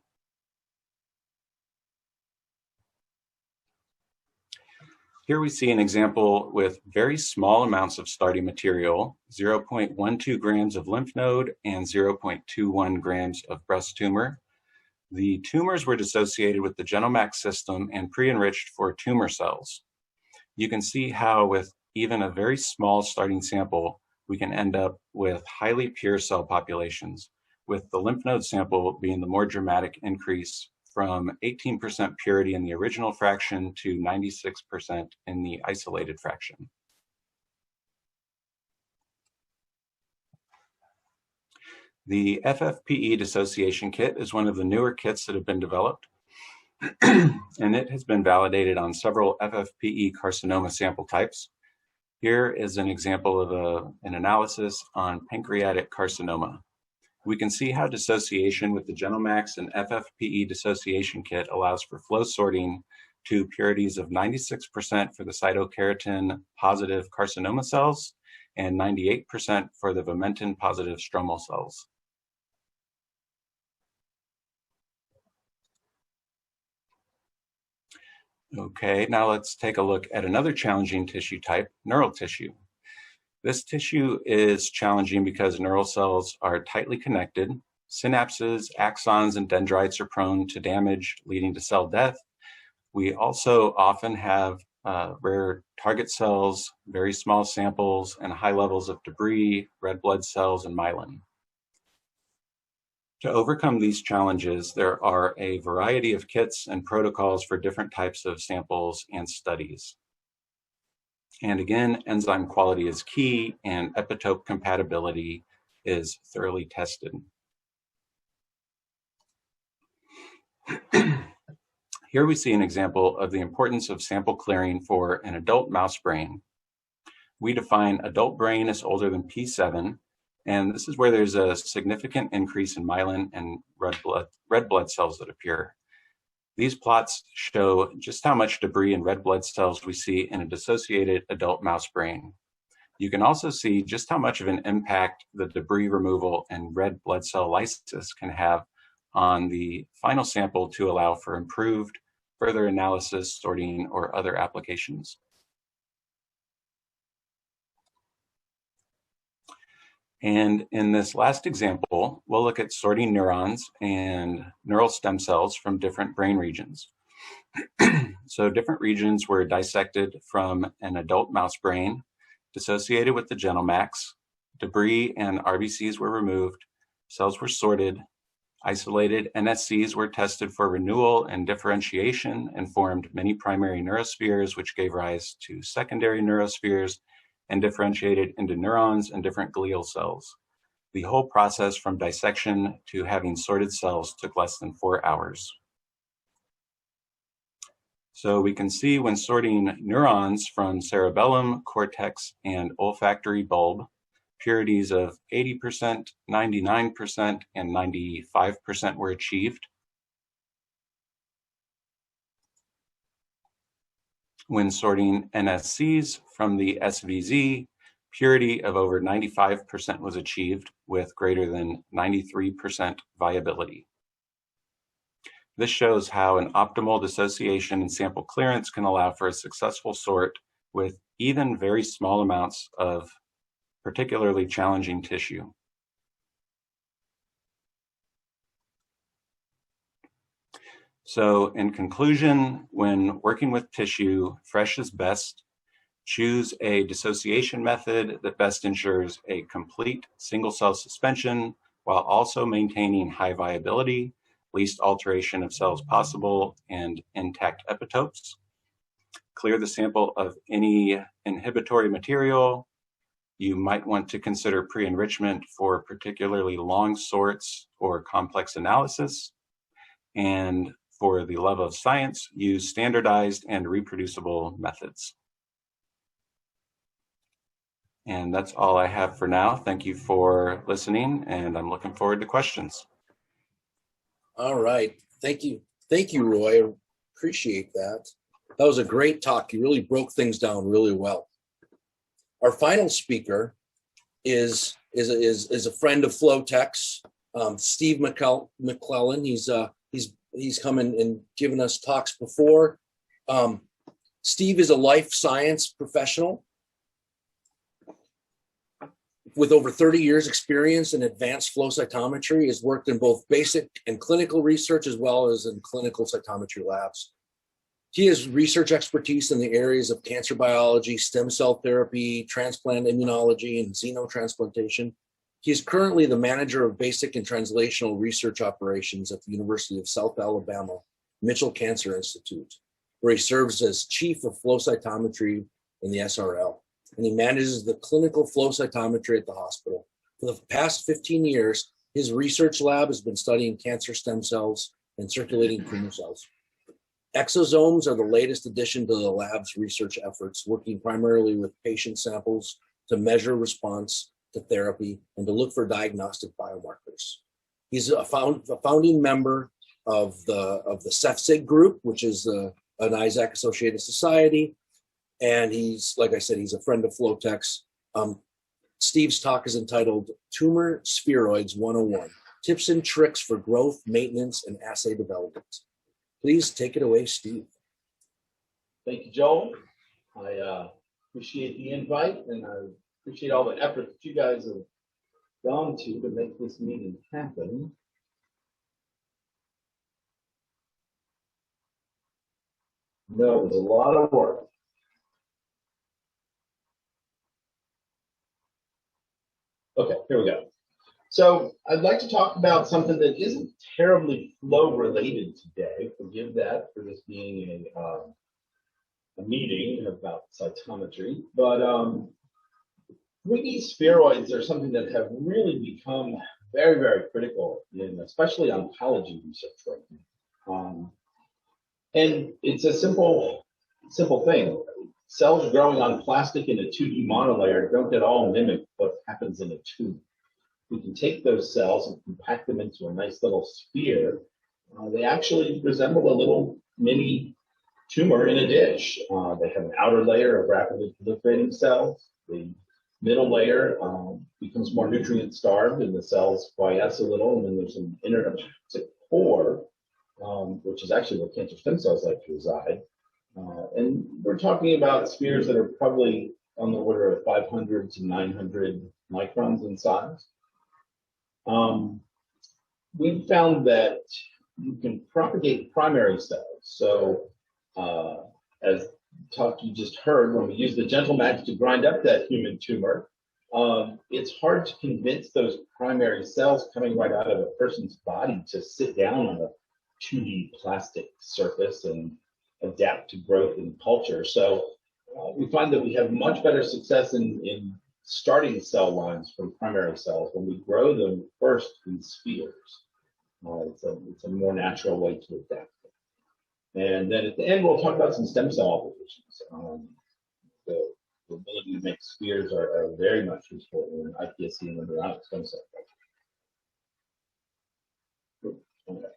Speaker 3: Here we see an example with very small amounts of starting material, 0.12 grams of lymph node and 0.21 grams of breast tumor. The tumors were dissociated with the GenoMax system and pre-enriched for tumor cells. You can see how with even a very small starting sample, we can end up with highly pure cell populations, with the lymph node sample being the more dramatic increase from 18% purity in the original fraction to 96% in the isolated fraction. The FFPE dissociation kit is one of the newer kits that have been developed, and it has been validated on several FFPE carcinoma sample types. Here is an example of an analysis on pancreatic carcinoma. We can see how dissociation with the GenoMax and FFPE dissociation kit allows for flow sorting to purities of 96% for the cytokeratin positive carcinoma cells and 98% for the vimentin positive stromal cells. Okay, now let's take a look at another challenging tissue type, neural tissue. This tissue is challenging because neural cells are tightly connected. Synapses, axons, and dendrites are prone to damage, leading to cell death. We also often have rare target cells, very small samples, and high levels of debris, red blood cells, and myelin. To overcome these challenges, there are a variety of kits and protocols for different types of samples and studies. And again, enzyme quality is key, and epitope compatibility is thoroughly tested. Here we see an example of the importance of sample clearing for an adult mouse brain. We define adult brain as older than P7, and this is where there's a significant increase in myelin and red blood cells that appear. These plots show just how much debris and red blood cells we see in a dissociated adult mouse brain. You can also see just how much of an impact the debris removal and red blood cell lysis can have on the final sample to allow for improved further analysis, sorting, or other applications. And in this last example, we'll look at sorting neurons and neural stem cells from different brain regions. So different regions were dissected from an adult mouse brain, dissociated with the gentlemax, debris and RBCs were removed, cells were sorted, isolated NSCs were tested for renewal and differentiation and formed many primary neurospheres, which gave rise to secondary neurospheres and differentiated into neurons and different glial cells. The whole process from dissection to having sorted cells took less than 4 hours. So we can see when sorting neurons from cerebellum, cortex, and olfactory bulb, purities of 80%, 99%, and 95% were achieved. When sorting NSCs from the SVZ, purity of over 95% was achieved with greater than 93% viability. This shows how an optimal dissociation and sample clearance can allow for a successful sort with even very small amounts of particularly challenging tissue. So in conclusion, when working with tissue, fresh is best. Choose a dissociation method that best ensures a complete single cell suspension while also maintaining high viability, least alteration of cells possible, and intact epitopes. Clear the sample of any inhibitory material. You might want to consider pre-enrichment for particularly long sorts or complex analysis. And for the love of science, use standardized and reproducible methods. And that's all I have for now. Thank you for listening, and I'm looking forward to questions.
Speaker 1: All right. Thank you. Thank you, Roy. I appreciate that. That was a great talk. You really broke things down really well. Our final speaker is a friend of FlowTex, Steve McClellan. He's come and given us talks before. Steve is a life science professional with over 30 years experience in advanced flow cytometry. Has worked in both basic and clinical research as well as in clinical cytometry labs. He has research expertise in the areas of cancer biology, stem cell therapy, transplant immunology, and xenotransplantation. He is currently the manager of basic and translational research operations at the University of South Alabama Mitchell Cancer Institute, where he serves as chief of flow cytometry in the SRL. And he manages the clinical flow cytometry at the hospital. For the past 15 years, his research lab has been studying cancer stem cells and circulating tumor cells. Exosomes are the latest addition to the lab's research efforts, working primarily with patient samples to measure response to therapy and to look for diagnostic biomarkers. He's a founding member of the CEFSIG group, which is an ISAC-associated society. And he's, like I said, he's a friend of FlowTex. Steve's talk is entitled Tumor Spheroids 101, Tips and Tricks for Growth, Maintenance, and Assay Development. Please take it away, Steve.
Speaker 4: Thank you, Joel. I appreciate the invite, and I appreciate all the effort that you guys have gone to make this meeting happen. No, it was a lot of work. Okay, here we go. So I'd like to talk about something that isn't terribly flow related today. Forgive that for this being a meeting about cytometry, but 3D spheroids are something that have really become very, very critical in especially oncology research right now. And it's a simple thing. Cells growing on plastic in a 2D monolayer don't at all mimic what happens in a tube. We can take those cells and compact them into a nice little sphere. They actually resemble a little mini tumor in a dish. They have an outer layer of rapidly proliferating cells. The middle layer becomes more nutrient starved and the cells quiesce a little. And then there's an inner core, which is actually where cancer stem cells like to reside. And we're talking about spheres that are probably on the order are 500 to 900 microns in size. We've found that you can propagate primary cells. So as you just heard, when we use the gentle match to grind up that human tumor, it's hard to convince those primary cells coming right out of a person's body to sit down on a 2D plastic surface and adapt to growth and culture. So we find that we have much better success in starting cell lines from primary cells when we grow them first in spheres. It's a more natural way to adapt them. And then at the end, we'll talk about some stem cell applications. The ability to make spheres are very much useful in iPSC and embryonic stem cell culture. Okay.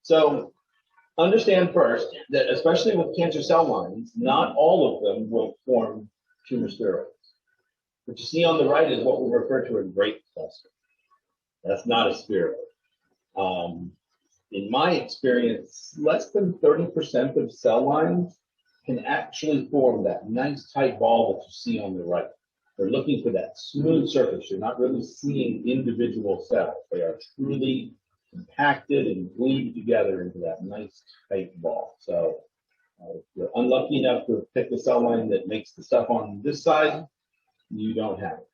Speaker 4: So understand first that especially with cancer cell lines, not all of them will form tumor spheroids. What you see on the right is what we refer to as grape cluster. That's not a spheroid. In my experience, less than 30% of cell lines can actually form that nice tight ball that you see on the right. They're looking for that smooth surface. You're not really seeing individual cells. They are truly compacted and glued together into that nice tight ball. So if you're unlucky enough to have picked a cell line that makes the stuff on this side, you don't have it.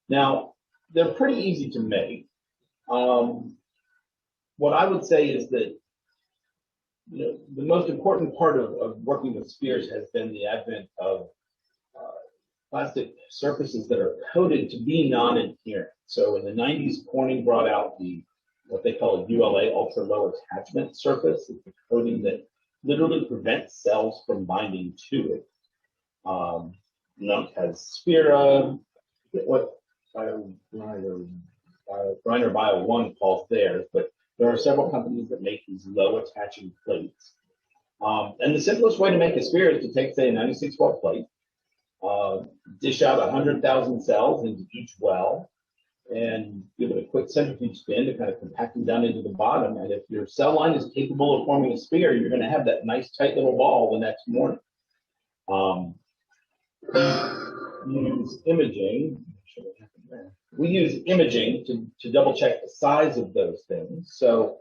Speaker 4: Now, they're pretty easy to make. What I would say is that the most important part of working with spheres has been the advent of plastic surfaces that are coated to be non-adherent. So in the 90s, Corning brought out what they call a ULA, ultra low attachment surface. It's a coating that literally prevents cells from binding to it. It has Sphera, what Griner Bio 1 calls theirs, but there are several companies that make these low attaching plates. And the simplest way to make a sphere is to take, say, a 96-well plate, dish out 100,000 cells into each well, and give it a quick centrifuge spin to kind of compact them down into the bottom. And if your cell line is capable of forming a sphere, you're going to have that nice tight little ball the next morning. We use imaging to double check the size of those things. So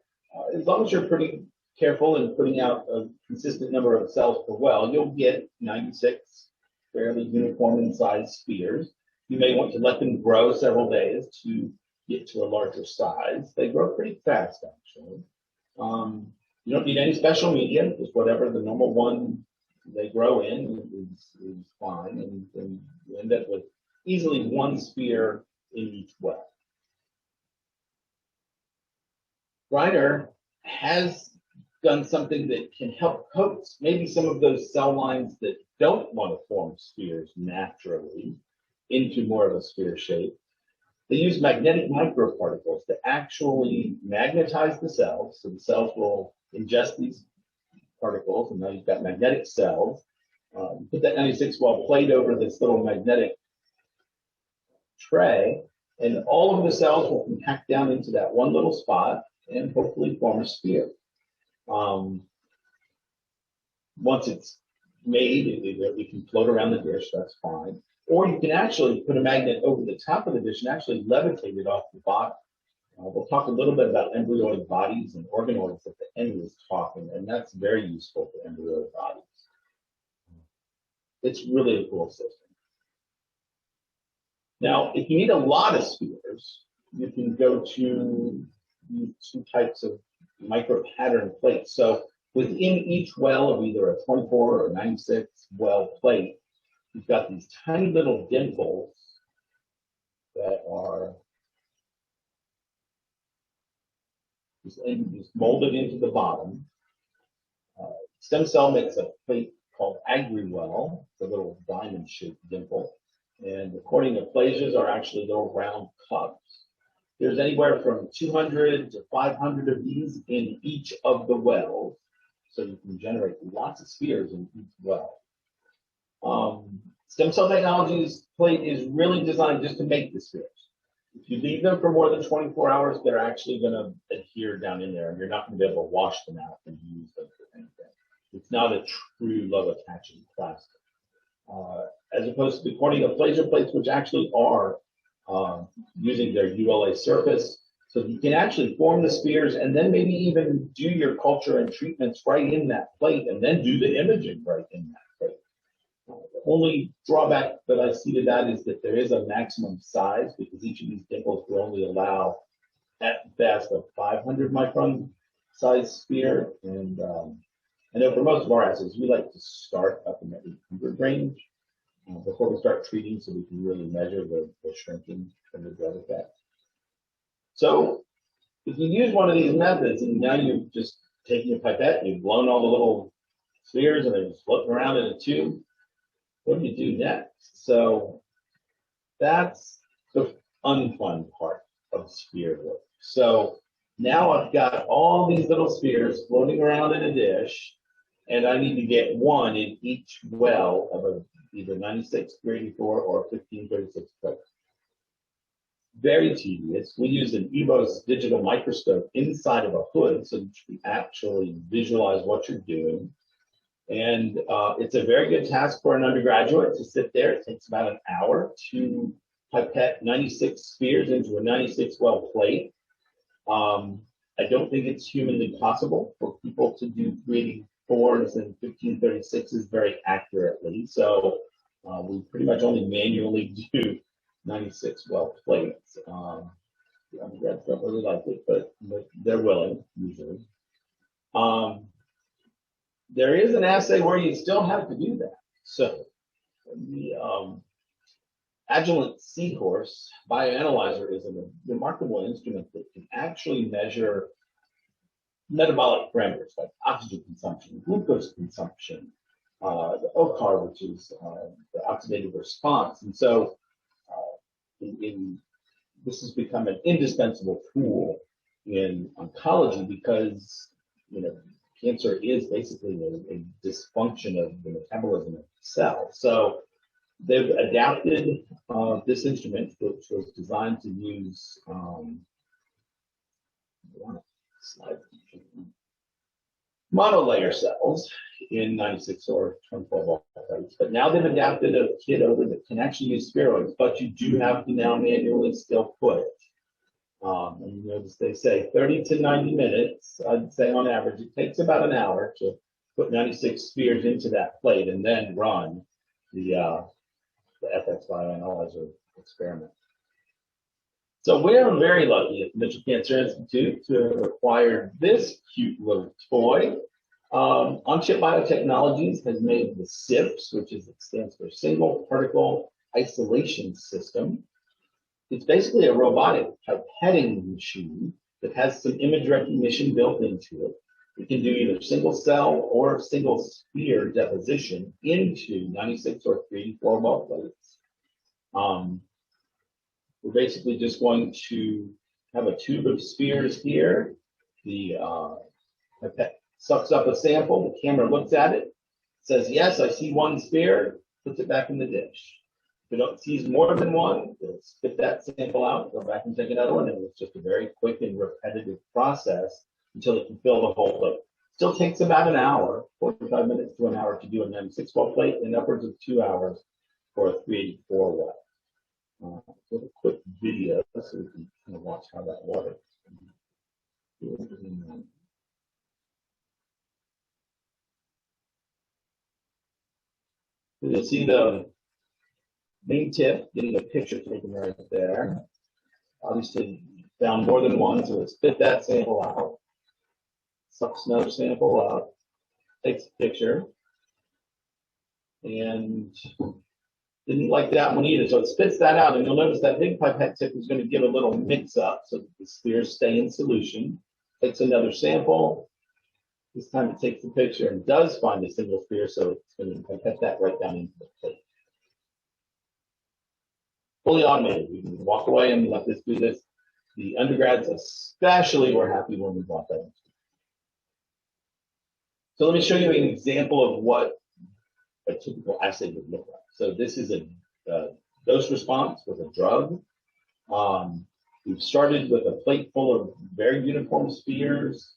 Speaker 4: as long as you're pretty careful in putting out a consistent number of cells per well, you'll get 96 fairly uniform in size spheres. You may want to let them grow several days to get to a larger size. They grow pretty fast, actually. You don't need any special media, just whatever the normal one they grow in is fine, and you end up with easily one sphere in each well. Griner has done something that can help coax maybe some of those cell lines that don't want to form spheres naturally into more of a sphere shape. They use magnetic microparticles to actually magnetize the cells, so the cells will ingest these particles, and now you've got magnetic cells. Put that 96-well plate over this little magnetic tray, and all of the cells will compact down into that one little spot and hopefully form a sphere. Once it's made, it can float around the dish, that's fine. Or you can actually put a magnet over the top of the dish and actually levitate it off the bottom. We'll talk a little bit about embryoid bodies and organoids at the end of this talk, and that's very useful for embryoid bodies. It's really a cool system. Now, if you need a lot of spheres, you can go to two types of micro pattern plates. So within each well of either a 24 or 96 well plate, you've got these tiny little dimples that are just molded into the bottom. Stem cell makes a plate called agrewell. It's a little diamond-shaped dimple. And according to plasias are actually little round cups. There's anywhere from 200 to 500 of these in each of the wells. So you can generate lots of spheres in each well. Stem cell technology's plate is really designed just to make the spheres. If you leave them for more than 24 hours, they're actually going to adhere down in there, and you're not going to be able to wash them out and use them for anything. it's not a true low attaching plastic. As opposed to the corneal laser plates, which actually are using their ULA surface. So you can actually form the spheres and then maybe even do your culture and treatments right in that plate and then do the imaging right in that plate. The only drawback that I see to that is that there is a maximum size because each of these dimples will only allow at best a 500 micron size sphere. And I know for most of our assays, we like to start up in the 800 range before we start treating so we can really measure the shrinking from the drug effect. So if you use one of these methods and now you've just taken your pipette, you've blown all the little spheres and they're just floating around in a tube, what do you do next? So that's the unfun part of sphere work. So now I've got all these little spheres floating around in a dish, and I need to get one in each well of either 96, 384, or 1536 plate. Very tedious. We use an EVOS digital microscope inside of a hood so that you can actually visualize what you're doing. And it's a very good task for an undergraduate to sit there. It takes about an hour to pipette 96 spheres into a 96 well plate. I don't think it's humanly possible for people to do 384s and 1536s very accurately. So we pretty much only manually do 96 well plates. The undergrads don't really like it, but they're willing usually. There is an assay where you still have to do that. So the Agilent Seahorse bioanalyzer is a remarkable instrument that can actually measure metabolic parameters like oxygen consumption, glucose consumption, the OCAR, which is the oxidative response. And so this has become an indispensable tool in oncology because, cancer is basically a dysfunction of the metabolism of the cell. So they've adapted this instrument, which was designed to use monolayer cells in 96 or 24 volt plates. But now they've adapted a kit over that can actually use spheroids, but you do have to now manually still put it. And you notice they say 30 to 90 minutes. I'd say on average, it takes about an hour to put 96 spheres into that plate and then run the FX bioanalyzer experiment. So we're very lucky at the Mitchell Cancer Institute to have acquired this cute little toy. On-chip biotechnologies has made the SIPS, which stands for Single Particle Isolation System. It's basically a robotic pipetting machine that has some image recognition built into it. It can do either single cell or single sphere deposition into 96 or 384 well plates. We're basically just going to have a tube of spheres here. The pipette sucks up a sample. The camera looks at it, says, yes, I see one sphere, puts it back in the dish. If it sees more than one, it'll spit that sample out, go back and take another one, and it's just a very quick and repetitive process until it can fill the whole plate. Still takes about an hour, 45 minutes to an hour to do a 96 well plate, and upwards of 2 hours for a 384 well. A quick video so we can kind of watch how that works. You'll see the main tip, getting a picture taken right there. Obviously, found more than one, so it spit that sample out. Sucks another sample out, takes a picture, and didn't like that one either, so it spits that out, and you'll notice that big pipette tip is going to give a little mix-up so that the spheres stay in solution. Takes another sample. This time it takes the picture and does find a single sphere, so it's going to pipette that right down into the plate. Fully automated. We can walk away and let this do this. The undergrads especially were happy when we bought that. So let me show you an example of what a typical assay would look like. So this is a dose response with a drug. We've started with a plate full of very uniform spheres.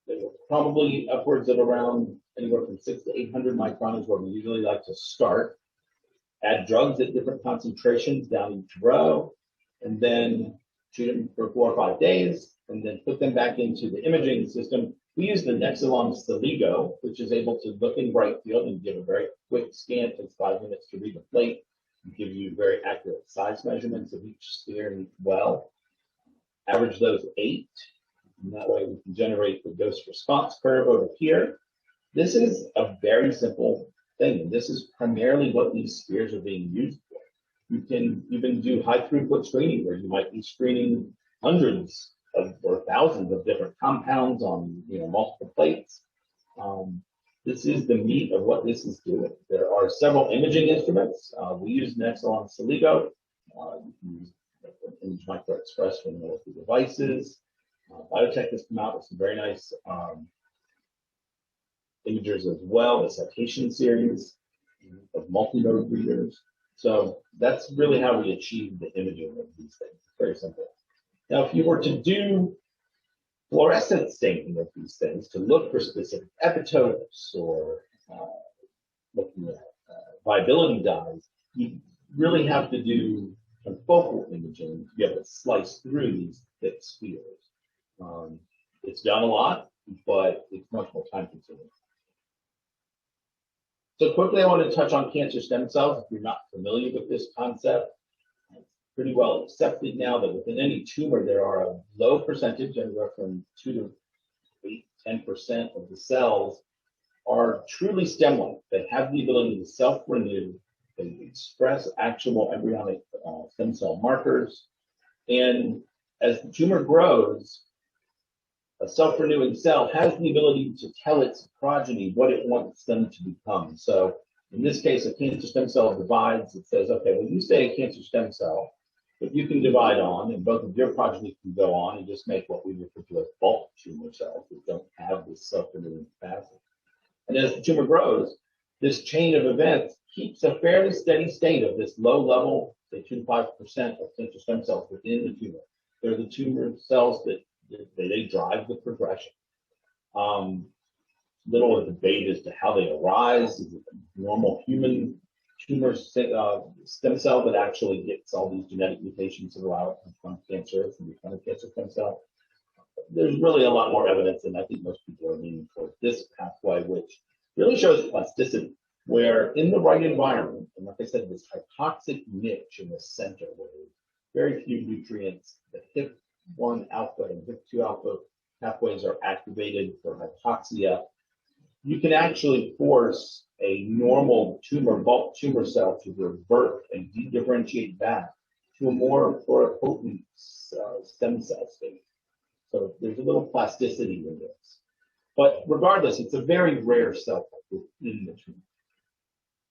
Speaker 4: They were probably upwards of around anywhere from 600 to 800 micron is where we usually like to start. Add drugs at different concentrations down each row, and then treat them for 4 or 5 days, and then put them back into the imaging system. We use the Nexalon Seligo, which is able to look in bright field and give a very quick scan. It takes 5 minutes to read the plate and give you very accurate size measurements of each sphere and each well. Average those 8, and that way we can generate the dose response curve over here. This is a very simple thing. This is primarily what these spheres are being used for. You can even do high throughput screening where you might be screening hundreds of or thousands of different compounds on multiple plates. This is the meat of what this is doing. There are several imaging instruments. We use Nexalon Seligo. You can use Image Micro Express for the devices. Biotech has come out with some very nice imagers as well, the citation series of multi-node readers. So that's really how we achieve the imaging of these things. It's very simple. Now, if you were to do fluorescent staining of these things to look for specific epitopes or looking at viability dyes, you really have to do confocal imaging to be able to slice through these thick spheres. It's done a lot, but it's much more time consuming. So quickly, I want to touch on cancer stem cells. If you're not familiar with this concept, it's pretty well accepted now that within any tumor, there are a low percentage, anywhere from 2 to 8, 10% of the cells are truly stem-like. They have the ability to self-renew. They express actual embryonic stem cell markers. And as the tumor grows, a self-renewing cell has the ability to tell its progeny what it wants them to become. So in this case, a cancer stem cell divides. It says, okay, well, you stay a cancer stem cell, but you can divide on, and both of your progeny can go on and just make what we refer to as bulk tumor cells that don't have this self-renewing capacity. And as the tumor grows, this chain of events keeps a fairly steady state of this low level, say 2 to 5% of cancer stem cells within the tumor. They're the tumor cells that they drive the progression. Little debate as to how they arise. Is it a normal human tumor stem cell that actually gets all these genetic mutations that allow it to become cancerous and become a cancer stem cell? There's really a lot more evidence, and I think most people are leaning towards this pathway, which really shows plasticity, where in the right environment, and like I said, this hypoxic niche in the center where there's very few nutrients, the HIF1 alpha and HIF2 alpha pathways are activated for hypoxia, you can actually force a normal bulk tumor cell to revert and de-differentiate back to a more potent stem cell state. So there's a little plasticity in this. But regardless, it's a very rare cell type within the tumor,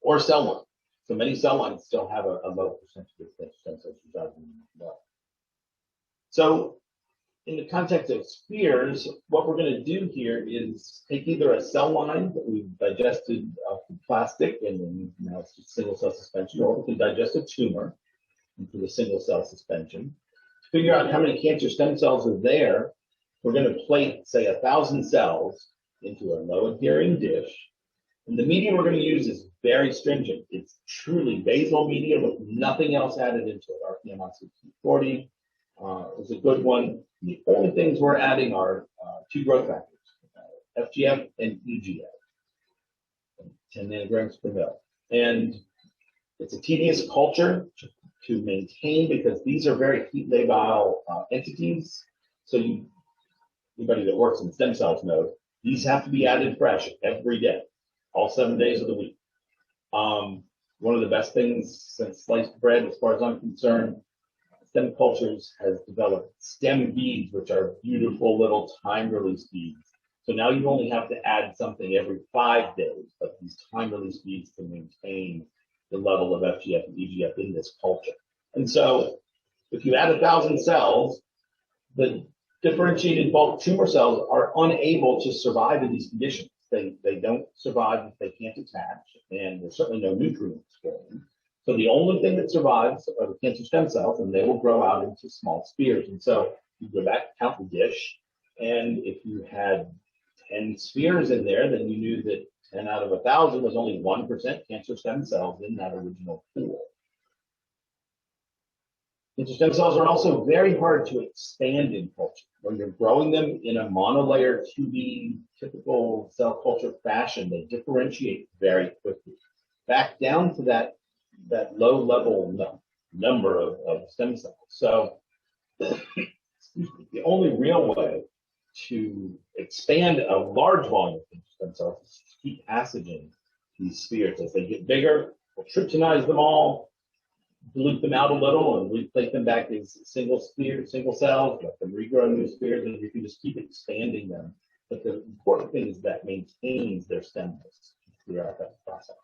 Speaker 4: or cell line. So many cell lines still have a low percentage of stem cells residing in the blood. So in the context of spheres, what we're going to do here is take either a cell line that we've digested from plastic, and then now it's just single cell suspension, or we can digest a tumor into the single cell suspension. To figure out how many cancer stem cells are there, we're going to plate, say, 1,000 cells into a low adhering dish. And the media we're going to use is very stringent. It's truly basal media with nothing else added into it. RPM on 1640 is a good one. The only things we're adding are 2 growth factors, FGF and EGF, 10 nanograms per mil. And it's a tedious culture to maintain because these are very heat labile entities. So anybody that works in stem cells knows these have to be added fresh every day, all 7 days of the week. One of the best things since sliced bread, as far as I'm concerned, Stem Cultures has developed stem beads, which are beautiful little time-release beads. So now you only have to add something every 5 days, but these time-release beads can maintain the level of FGF and EGF in this culture. And so if you add 1,000 cells, the differentiated bulk tumor cells are unable to survive in these conditions. They don't survive if they can't attach, and there's certainly no nutrients for them. So the only thing that survives are the cancer stem cells, and they will grow out into small spheres. And so you go back, count the dish, and if you had 10 spheres in there, then you knew that 10 out of 1,000 was only 1% cancer stem cells in that original pool. Cancer stem cells are also very hard to expand in culture. When you're growing them in a monolayer 2D typical cell culture fashion, they differentiate very quickly. Back down to that low level number of stem cells. So the only real way to expand a large volume of stem cells is to keep passaging these spheres. As they get bigger, we'll tryptonize them all, dilute them out a little, and replace them back as single cells, let them regrow new spheres, and you can just keep expanding them. But the important thing is that maintains their stemness throughout that process.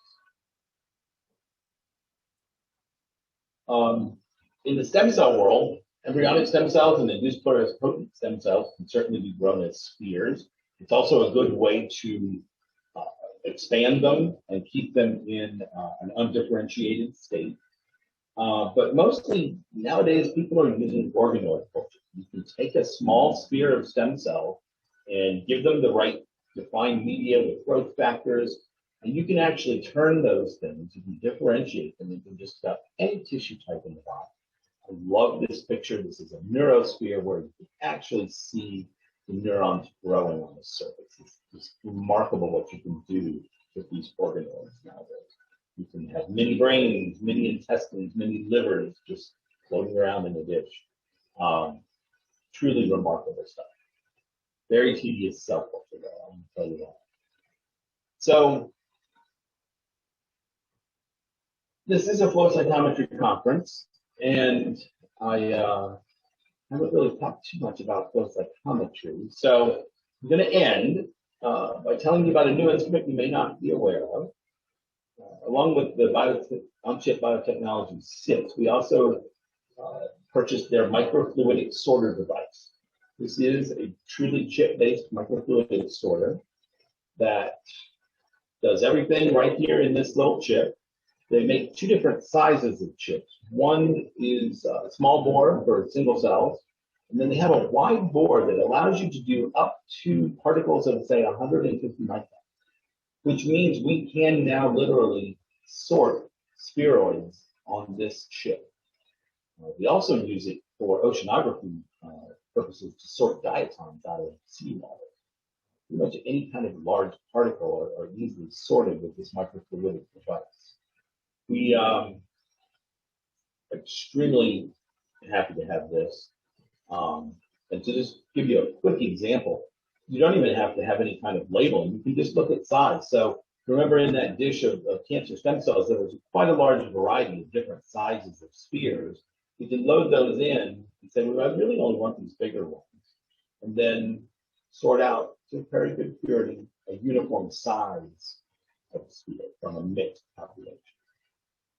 Speaker 4: In the stem cell world, embryonic stem cells and induced pluripotent stem cells can certainly be grown as spheres. It's also a good way to expand them and keep them in an undifferentiated state. But mostly nowadays, people are using organoid culture. You can take a small sphere of stem cell and give them the right defined media with growth factors, and you can actually turn those things, you can differentiate them into just about any tissue type in the body. I love this picture. This is a neurosphere where you can actually see the neurons growing on the surface. It's remarkable what you can do with these organoids nowadays. You can have mini brains, mini intestines, mini livers just floating around in a dish. Truly remarkable stuff. Very tedious cell culture, though, I'm going to tell you that. So, this is a flow cytometry conference, and I haven't really talked too much about flow cytometry. So, I'm going to end by telling you about a new instrument you may not be aware of. Along with the on-chip biotechnology 6, we also purchased their microfluidic sorter device. This is a truly chip-based microfluidic sorter that does everything right here in this little chip. They make two different sizes of chips. One is a small bore for single cells, and then they have a wide bore that allows you to do up to particles of, say, 150 microns, which means we can now literally sort spheroids on this chip. We also use it for oceanography purposes to sort diatoms out of seawater. Pretty much any kind of large particle are easily sorted with this microfluidic device. We are extremely happy to have this. And to just give you a quick example, you don't even have to have any kind of labeling. You can just look at size. So remember in that dish of cancer stem cells, there was quite a large variety of different sizes of spheres. You can load those in and say, well, I really only want these bigger ones. And then sort out, to very good purity, a uniform size of sphere from a mixed population.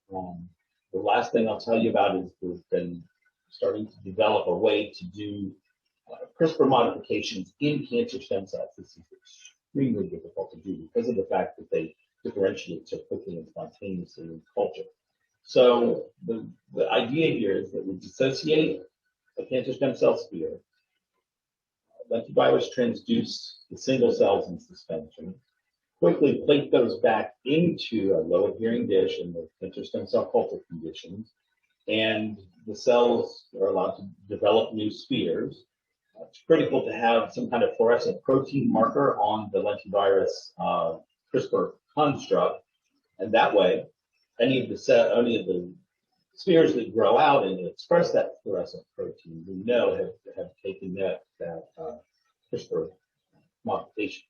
Speaker 4: The last thing I'll tell you about is we've been starting to develop a way to do CRISPR modifications in cancer stem cells. This is extremely difficult to do because of the fact that they differentiate so quickly and spontaneously in culture. So the idea here is that we dissociate a cancer stem cell sphere, lentivirus transduce the single cells in suspension, quickly plate those back into a low adhering dish in the cancer stem cell culture conditions, and the cells are allowed to develop new spheres. It's critical to have some kind of fluorescent protein marker on the lentivirus CRISPR construct, and that way, any of the spheres that grow out and express that fluorescent protein, we know have taken that CRISPR modification.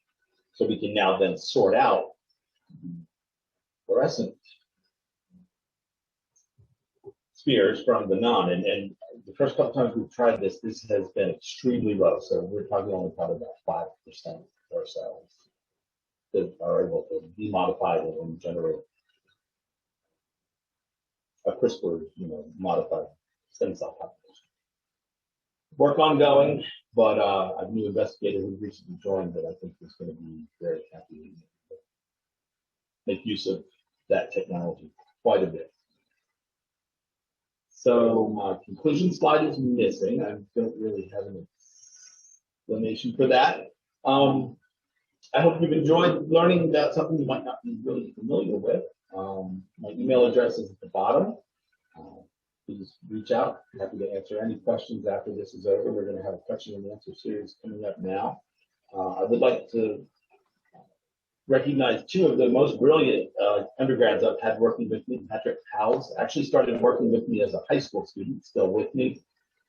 Speaker 4: So we can now then sort out fluorescent spheres from the non. And the first couple times we've tried this has been extremely low. So we're talking only probably about 5% of our cells that are able to be modified and generate a CRISPR, modified stem cell population. Work ongoing, but a new investigator who recently joined that I think is going to be very happy to make use of that technology quite a bit. So my conclusion slide is missing. I don't really have an explanation for that. I hope you've enjoyed learning about something you might not be really familiar with. My email address is at the bottom. Please reach out. I'm happy to answer any questions after this is over. We're going to have a question and answer series coming up now. I would like to recognize two of the most brilliant undergrads I've had working with me. Patrick Howes actually started working with me as a high school student, still with me.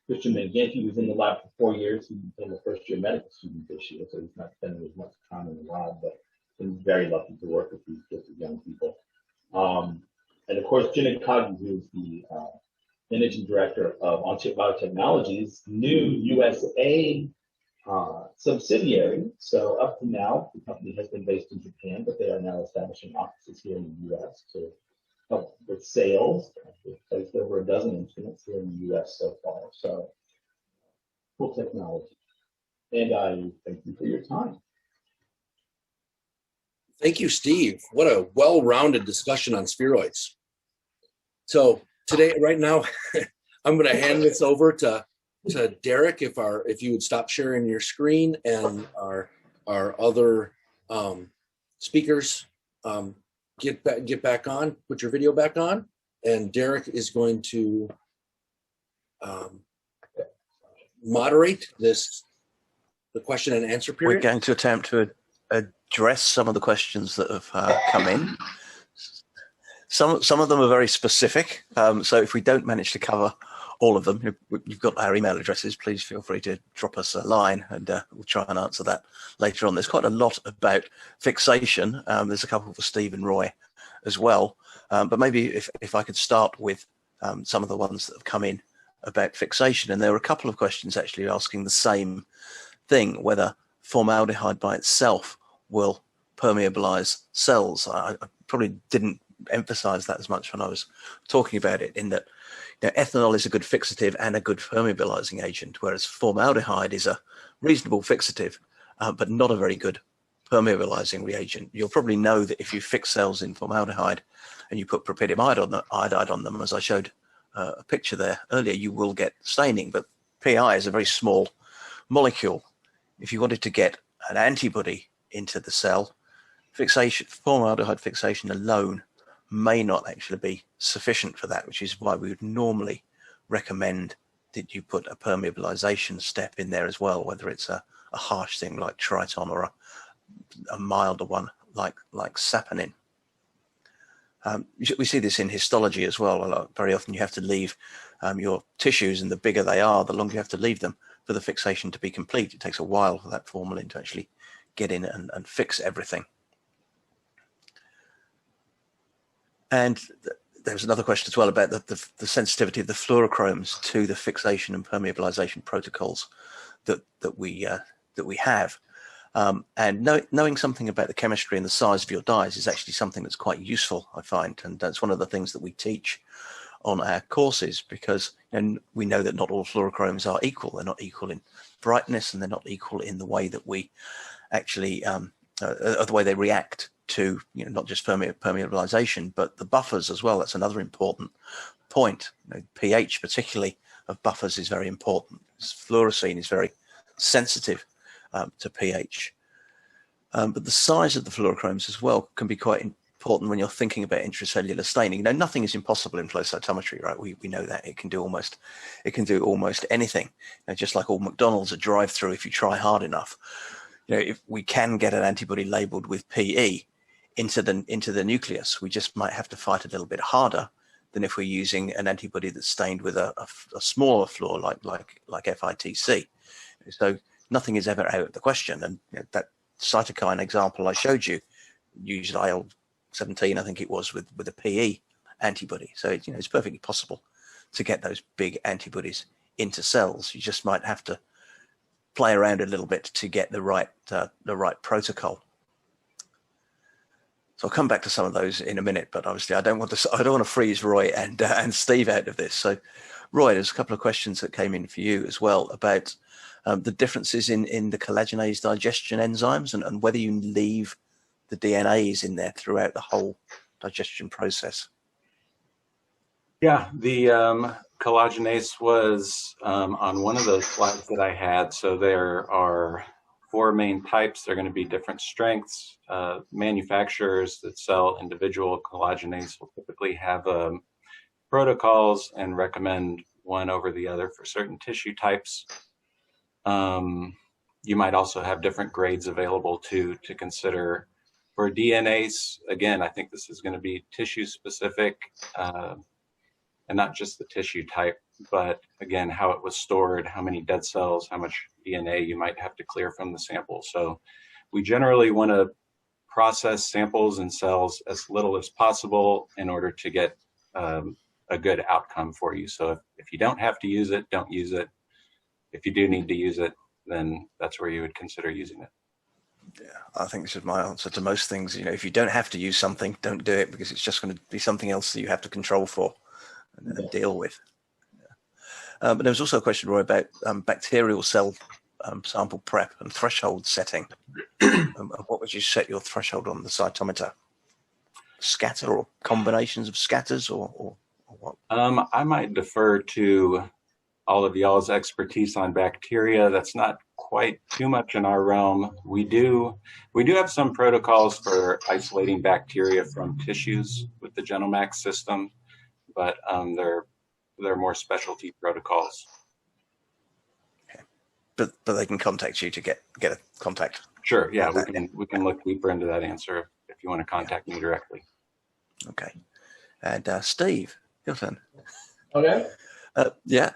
Speaker 4: Christian Manganti was in the lab for 4 years. He became a first-year medical student this year, so he's not spending as much time in the lab, but I'm very lucky to work with these groups of young people. And of course, Jenna Kagi, who is the managing director of On-Chip Biotechnologies, new USA subsidiary. So up to now, the company has been based in Japan, but they are now establishing offices here in the US to help with sales. We've placed over a dozen instruments here in the US so far. So cool technology. And I thank you for your time.
Speaker 1: Thank you, Steve. What a well-rounded discussion on spheroids. So today, right now, I'm going to hand this over to Derek. If you would stop sharing your screen, and our other speakers get back on, put your video back on, and Derek is going to moderate the question and answer period.
Speaker 2: We're going to attempt to address some of the questions that have come in. Some of them are very specific, so if we don't manage to cover all of them, you've got our email addresses. Please feel free to drop us a line, and we'll try and answer that later on. There's quite a lot about fixation. There's a couple for Steve and Roy as well, but maybe if I could start with some of the ones that have come in about fixation. And there were a couple of questions actually asking the same thing, whether formaldehyde by itself will permeabilize cells. I probably didn't emphasize that as much when I was talking about it, in that ethanol is a good fixative and a good permeabilizing agent, whereas formaldehyde is a reasonable fixative, but not a very good permeabilizing reagent. You'll probably know that if you fix cells in formaldehyde and you put propylium iodide on them, as I showed a picture there earlier, you will get staining, but PI is a very small molecule. If you wanted to get an antibody into the cell, formaldehyde fixation alone may not actually be sufficient for that, which is why we would normally recommend that you put a permeabilization step in there as well, whether it's a harsh thing like Triton or a milder one like saponin. We see this in histology as well. Very often you have to leave your tissues, and the bigger they are, the longer you have to leave them for the fixation to be complete. It takes a while for that formalin to actually get in and fix everything. And there's another question as well about the sensitivity of the fluorochromes to the fixation and permeabilization protocols that we have. And knowing something about the chemistry and the size of your dyes is actually something that's quite useful, I find, and that's one of the things that we teach on our courses, because we know that not all fluorochromes are equal. They're not equal in brightness, and they're not equal in the way that we actually the way they react to not just permeabilization, but the buffers as well. That's another important point. pH, particularly of buffers, is very important. Fluorescein is very sensitive to pH, but the size of the fluorochromes as well can be quite important when you're thinking about intracellular staining. Nothing is impossible in flow cytometry, right? We know that it can do almost anything. Just like all McDonald's, a drive-through, if you try hard enough. If we can get an antibody labeled with PE into the nucleus, we just might have to fight a little bit harder than if we're using an antibody that's stained with a smaller fluor like FITC. So nothing is ever out of the question. And that cytokine example I showed you used IL-17, I think it was, with a PE antibody. So it's perfectly possible to get those big antibodies into cells. You just might have to play around a little bit to get the right protocol. So I'll come back to some of those in a minute, but obviously I don't want to freeze Roy and Steve out of this. So Roy, there's a couple of questions that came in for you as well about the differences in the collagenase digestion enzymes, and whether you leave the DNAs in there throughout the whole digestion process.
Speaker 3: Yeah, the collagenase was on one of those slides that I had. So there are four main types. They're going to be different strengths. Manufacturers that sell individual collagenase will typically have protocols and recommend one over the other for certain tissue types. You might also have different grades available to consider. For DNase, again, I think this is going to be tissue specific, and not just the tissue type, but again, how it was stored, how many dead cells, how much DNA you might have to clear from the sample. So we generally want to process samples and cells as little as possible in order to get a good outcome for you. So if you don't have to use it, don't use it. If you do need to use it, then that's where you would consider using it.
Speaker 2: Yeah, I think this is my answer to most things. You know, if you don't have to use something, don't do it, because it's just going to be something else that you have to control for and deal with. Yeah. But there was also a question, Roy, about bacterial cell sample prep and threshold setting. What would you set your threshold on the cytometer? Scatter or combinations of scatters or what?
Speaker 3: I might defer to all of y'all's expertise on bacteria. That's not quite too much in our realm. We do have some protocols for isolating bacteria from tissues with the Genomax system, but they're more specialty protocols.
Speaker 2: Okay. But they can contact you to get a contact.
Speaker 3: Sure. Yeah, we can look deeper into that answer if you want to contact me directly.
Speaker 2: Okay. And Steve, your turn.
Speaker 4: Okay.
Speaker 2: Yeah.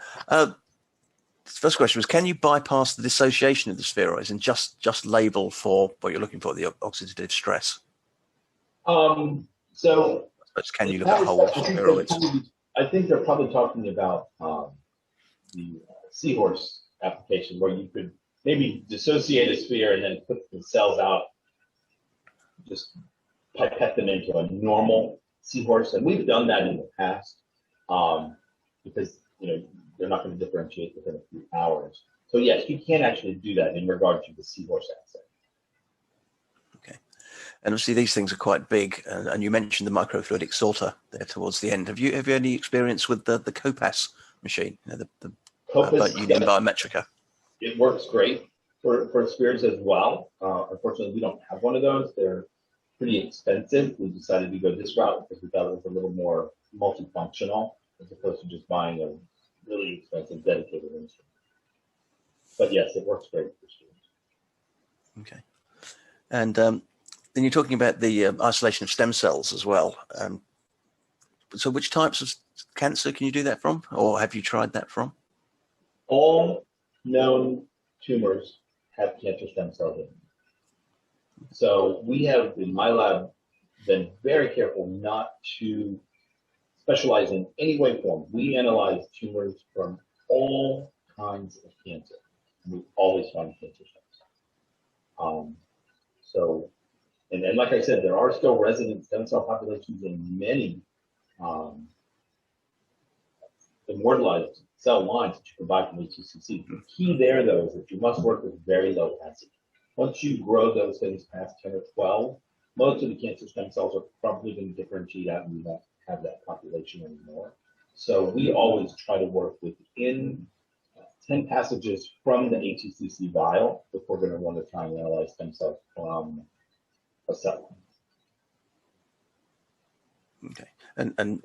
Speaker 2: First question was, can you bypass the dissociation of the spheroids and just label for what you're looking for, the oxidative stress?
Speaker 4: So
Speaker 2: can you look at whole spheroids?
Speaker 4: I think they're probably talking about the seahorse application, where you could maybe dissociate a sphere and then put the cells out, just pipette them into a normal seahorse. And we've done that in the past because, they're not going to differentiate within a few hours. So yes, you can actually do that in regard to the seahorse assay.
Speaker 2: Okay. And obviously these things are quite big, and you mentioned the microfluidic sorter there towards the end. Have you any experience with the COPAS machine, the Union Biometrica?
Speaker 4: It works great for spheres as well. Unfortunately, we don't have one of those. They're pretty expensive. We decided to go this route because we thought it was a little more multifunctional as opposed to just buying a really expensive dedicated instrument. But yes, it works great for spheres.
Speaker 2: Okay. And then you're talking about the isolation of stem cells as well. So which types of cancer can you do that from, or have you tried that from?
Speaker 4: All known tumors have cancer stem cells in them. So we have, in my lab, been very careful not to specialize in any way, form. We analyze tumors from all kinds of cancer. And we always find cancer stem cells. And like I said, there are still resident stem cell populations in many immortalized cell lines that you can buy from HCCC. The key there, though, is that you must work with very low acid. Once you grow those things past 10 or 12, most of the cancer stem cells are probably going to differentiate out, and you won't have that population anymore. So we always try to work within 10 passages from the HCCC vial if we're going to want to try and analyze stem cells from a cell line.
Speaker 2: Okay, and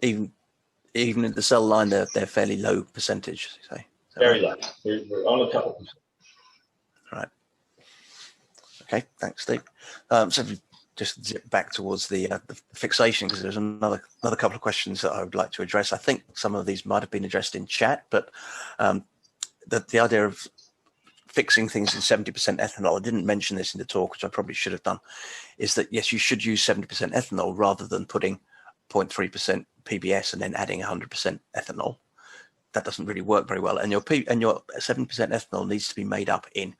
Speaker 2: even in the cell line, they're fairly low percentage, you say?
Speaker 4: Very low. We're on a couple percent.
Speaker 2: Right. Okay, thanks, Steve. So if we just zip back towards the fixation, because there's another couple of questions that I would like to address. I think some of these might have been addressed in chat, but the idea of fixing things in 70% ethanol, I didn't mention this in the talk, which I probably should have done, is that yes, you should use 70% ethanol rather than putting 0.3% PBS and then adding 100% ethanol. That doesn't really work very well. And your 7% ethanol needs to be made up in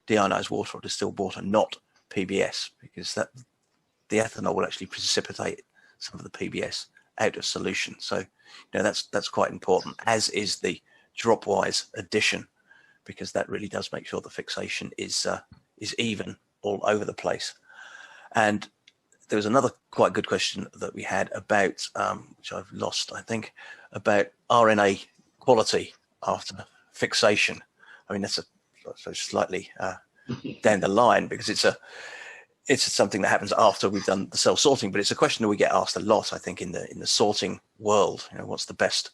Speaker 2: deionized water or distilled water, not PBS, because the ethanol will actually precipitate some of the PBS out of solution. So that's quite important, as is the dropwise addition, because that really does make sure the fixation is even all over the place. And there was another quite good question that we had about, which I've lost, I think, about RNA quality after fixation. I mean, that's a slightly down the line, because it's something that happens after we've done the cell sorting. But it's a question that we get asked a lot, I think, in the sorting world. You know, what's the best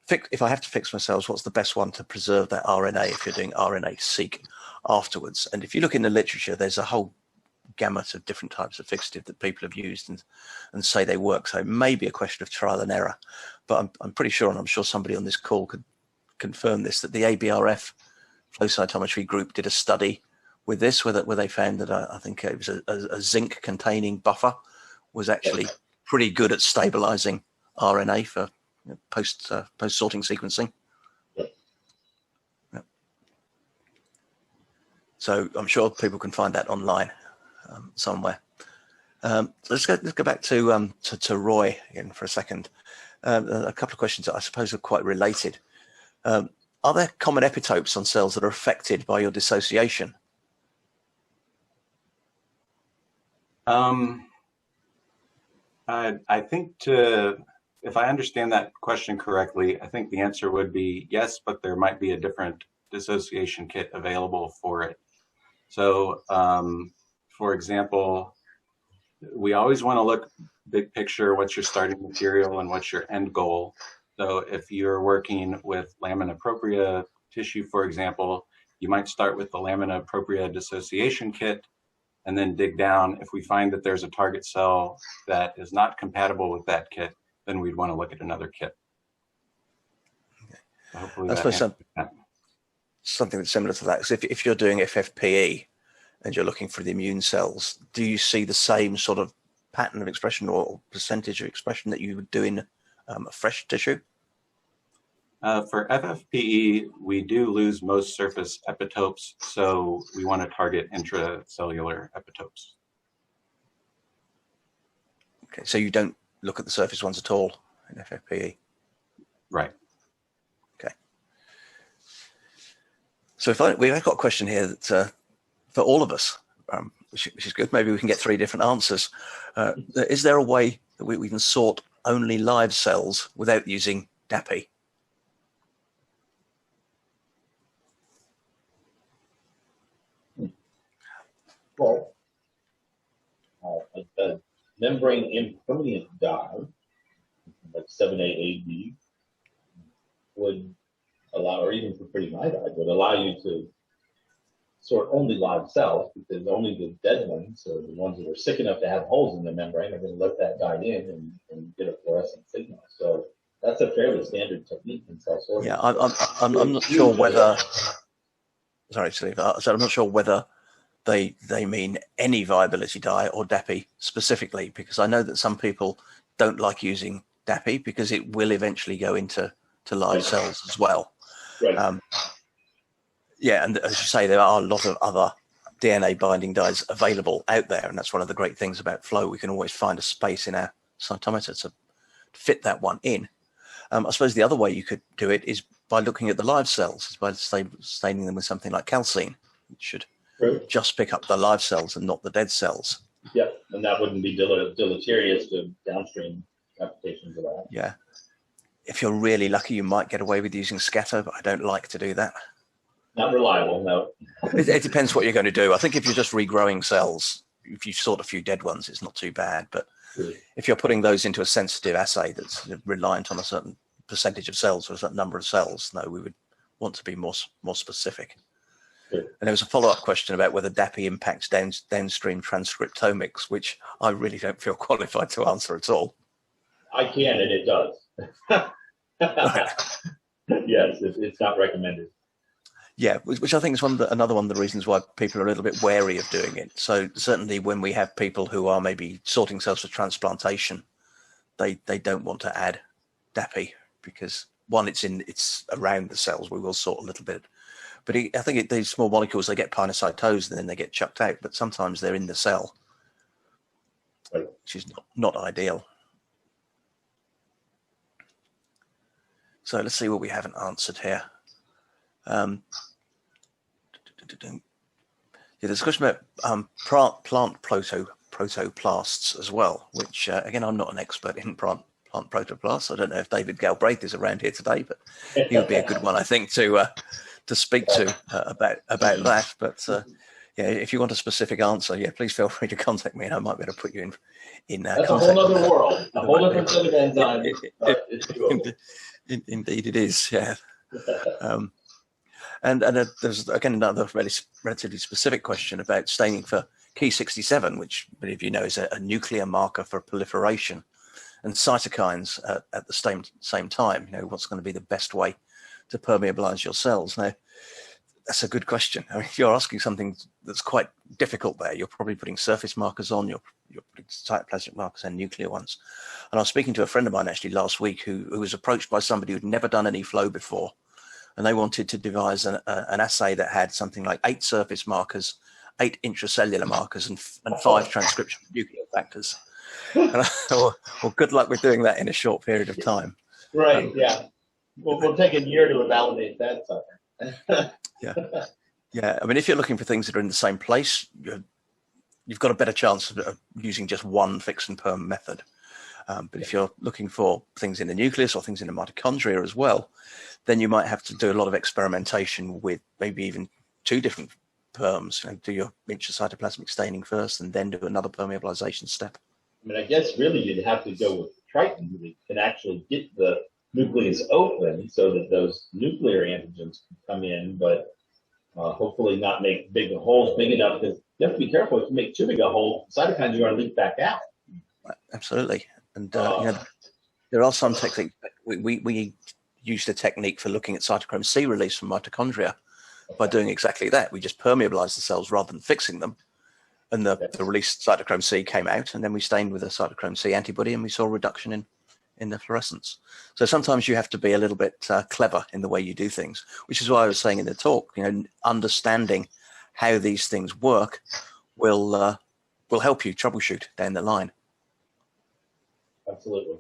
Speaker 2: fix? If I have to fix my cells, what's the best one to preserve that RNA if you're doing RNA-seq afterwards? And if you look in the literature, there's a whole gamut of different types of fixative that people have used and say they work. So it may be a question of trial and error, but I'm pretty sure, and I'm sure somebody on this call could confirm this, that the ABRF flow cytometry group did a study with this, where they found that I think it was a zinc containing buffer was actually pretty good at stabilizing RNA for post sorting sequencing. Yep. So I'm sure people can find that online somewhere. So let's go back to Roy again for a second. A couple of questions that I suppose are quite related. Are there common epitopes on cells that are affected by your dissociation?
Speaker 3: I think if I understand that question correctly, I think the answer would be yes, but there might be a different dissociation kit available for it. So, for example, we always want to look big picture, what's your starting material and what's your end goal. So if you're working with lamina propria tissue, for example, you might start with the lamina propria dissociation kit and then dig down. If we find that there's a target cell that is not compatible with that kit, then we'd want to look at another kit.
Speaker 2: Okay.
Speaker 3: So hopefully
Speaker 2: I suppose something that's similar to that. So if you're doing FFPE and you're looking for the immune cells, do you see the same sort of pattern of expression or percentage of expression that you would do in a fresh tissue?
Speaker 3: For FFPE, we do lose most surface epitopes, so we want to target intracellular epitopes.
Speaker 2: Okay, so you don't look at the surface ones at all in FFPE?
Speaker 3: Right.
Speaker 2: Okay. So we've got a question here that for all of us, which is good. Maybe we can get 3 different answers. Is there a way that we can sort only live cells without using DAPI?
Speaker 4: Well, a membrane impermeant dye, like 7A-AD, would allow, or even for pretty dye, would allow you to sort only live cells, because only the dead ones, or the ones that are sick enough to have holes in the membrane, are going to let that dye in and get a fluorescent signal. So that's a fairly standard technique in cell sorting.
Speaker 2: Yeah, I'm not sure whether. Sorry, Steve. So I'm not sure whether they mean any viability dye or DAPI specifically, because I know that some people don't like using DAPI because it will eventually go into live cells as well.
Speaker 4: Right.
Speaker 2: Yeah, and as you say, there are a lot of other DNA binding dyes available out there, and that's one of the great things about flow. We can always find a space in our cytometer to fit that one in. I suppose the other way you could do it is by looking at the live cells, by staining them with something like calcine, which should just pick up the live cells and not the dead cells.
Speaker 4: Yeah, and that wouldn't be deleterious to downstream applications of that.
Speaker 2: Yeah. If you're really lucky, you might get away with using scatter, but I don't like to do that.
Speaker 4: Not reliable, no.
Speaker 2: It depends what you're going to do. I think if you're just regrowing cells, if you sort a few dead ones, it's not too bad. But if you're putting those into a sensitive assay that's reliant on a certain percentage of cells or a certain number of cells, no, we would want to be more specific. And there was a follow-up question about whether DAPI impacts downstream transcriptomics, which I really don't feel qualified to answer at all.
Speaker 4: I can, and it does. Yes, it's not recommended.
Speaker 2: Yeah, which I think is another one of the reasons why people are a little bit wary of doing it. So certainly when we have people who are maybe sorting cells for transplantation, they don't want to add DAPI because, one, it's around the cells. We will sort a little bit. But I think these small molecules, they get pinocytosed and then they get chucked out. But sometimes they're in the cell, which is not ideal. So let's see what we haven't answered here. Yeah, there's a question about plant protoplasts as well, which again, I'm not an expert in plant protoplasts. I don't know if David Galbraith is around here today, but he would be a good one, I think, to to speak to about that. But yeah, if you want a specific answer, yeah, please feel free to contact me, and I might be able to put you in
Speaker 4: That's a
Speaker 2: contact.
Speaker 4: whole other world, a whole different set of enzymes. But it's doable.
Speaker 2: Indeed, it is. Yeah. And there's again another relatively specific question about staining for Ki67, which many of you know is a nuclear marker for proliferation, and cytokines at the same time. You know, what's going to be the best way to permeabilize your cells? Now, that's a good question. I mean, if you're asking something that's quite difficult there, you're probably putting surface markers on, you're putting cytoplasmic markers and nuclear ones. And I was speaking to a friend of mine actually last week who was approached by somebody who'd never done any flow before. And they wanted to devise an assay that had something like 8 surface markers, 8 intracellular markers, and 5 transcription nuclear factors. And I thought, well, good luck with doing that in a short period of time.
Speaker 4: Right, yeah. We'll take a year to validate that sucker.
Speaker 2: Yeah. I mean, if you're looking for things that are in the same place, you've got a better chance of using just one fix and perm method. But if you're looking for things in the nucleus or things in the mitochondria as well, then you might have to do a lot of experimentation with maybe even 2 different perms. Do your intracytoplasmic staining first and then do another permeabilization step.
Speaker 4: I mean, I guess really you'd have to go with Triton that can actually get the nucleus open so that those nuclear antigens can come in, but hopefully not make big holes big enough, because you have to be careful. If you make too big a hole, cytokines are going to leak back out.
Speaker 2: Absolutely. And you know, there are some techniques. We used a technique for looking at cytochrome C release from mitochondria by doing exactly that. We just permeabilized the cells rather than fixing them. And the released cytochrome C came out, and then we stained with a cytochrome C antibody, and we saw a reduction in the fluorescence. So sometimes you have to be a little bit clever in the way you do things, which is why I was saying in the talk, you know, understanding how these things work will help you troubleshoot down the line.
Speaker 4: Absolutely.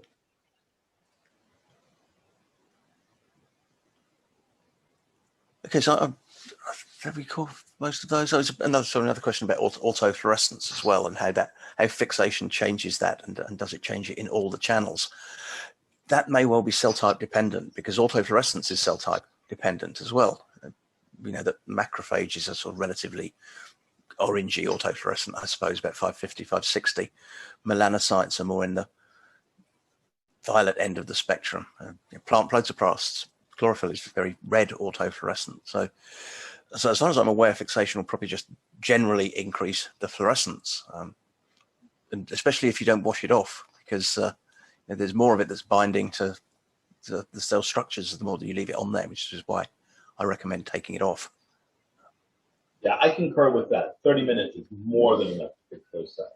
Speaker 2: Okay, so have we called most of those? There was another question about autofluorescence as well, and how fixation changes that, and does it change it in all the channels? That may well be cell type dependent, because autofluorescence is cell type dependent as well. We know that macrophages are sort of relatively orangey autofluorescent, I suppose, about 550, 560. Melanocytes are more in the violet end of the spectrum. Plant protoplasts, chlorophyll is very red autofluorescent. So as long as I'm aware, fixation will probably just generally increase the fluorescence, and especially if you don't wash it off, because there's more of it that's binding to the cell structures the more that you leave it on there, which is why I recommend taking it off.
Speaker 4: Yeah, I concur with that. 30 minutes is more than enough to fix those cells.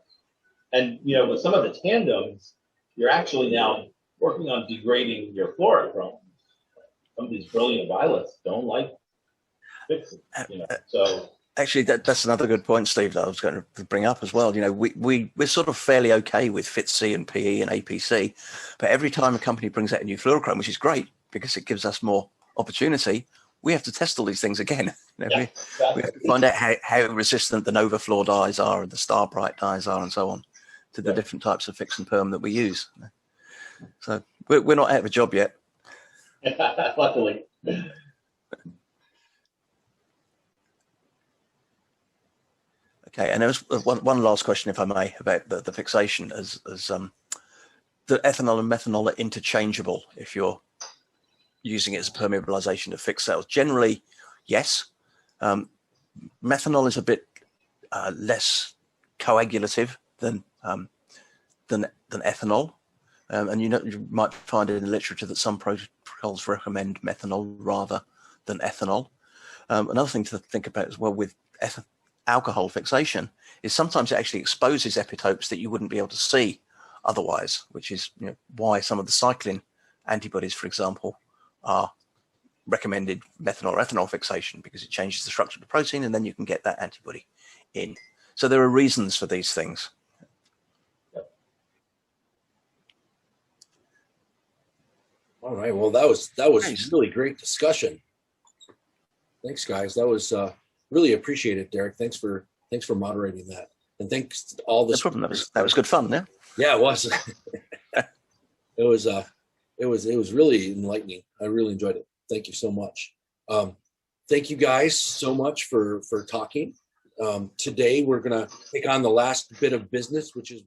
Speaker 4: And, you know, with some of the tandems, you're actually now working on degrading your fluorochrome. Some of these brilliant violets don't like fixing, you know, so.
Speaker 2: Actually, that's another good point, Steve, that I was going to bring up as well. You know, we're sort of fairly okay with FITC and PE and APC, but every time a company brings out a new fluorochrome, which is great because it gives us more opportunity, we have to test all these things again. You know, we have to find out how resistant the Nova Fluor dyes are and the Star Bright dyes are and so on to the different types of fix and perm that we use. So we're not out of a job yet.
Speaker 4: Luckily.
Speaker 2: Okay, and there was one last question, if I may, about the fixation, as the ethanol and methanol are interchangeable if you're using it as a permeabilization to fix cells. Generally, yes. Methanol is a bit less coagulative than ethanol, and you might find in the literature that some protocols recommend methanol rather than ethanol. Another thing to think about as well with alcohol fixation is sometimes it actually exposes epitopes that you wouldn't be able to see otherwise, which is why some of the cyclin antibodies, for example, are recommended methanol or ethanol fixation, because it changes the structure of the protein and then you can get that antibody in. So there are reasons for these things.
Speaker 1: All right. Well, that was
Speaker 2: Nice.
Speaker 1: really great discussion. Thanks, guys. That was really appreciate it, Derek. Thanks for moderating that, and thanks to all the.
Speaker 2: No problem. That was good fun. Yeah.
Speaker 1: Yeah, it was. It was really enlightening. I really enjoyed it. Thank you so much. thank you guys so much for talking. Today, we're going to take on the last bit of business, which is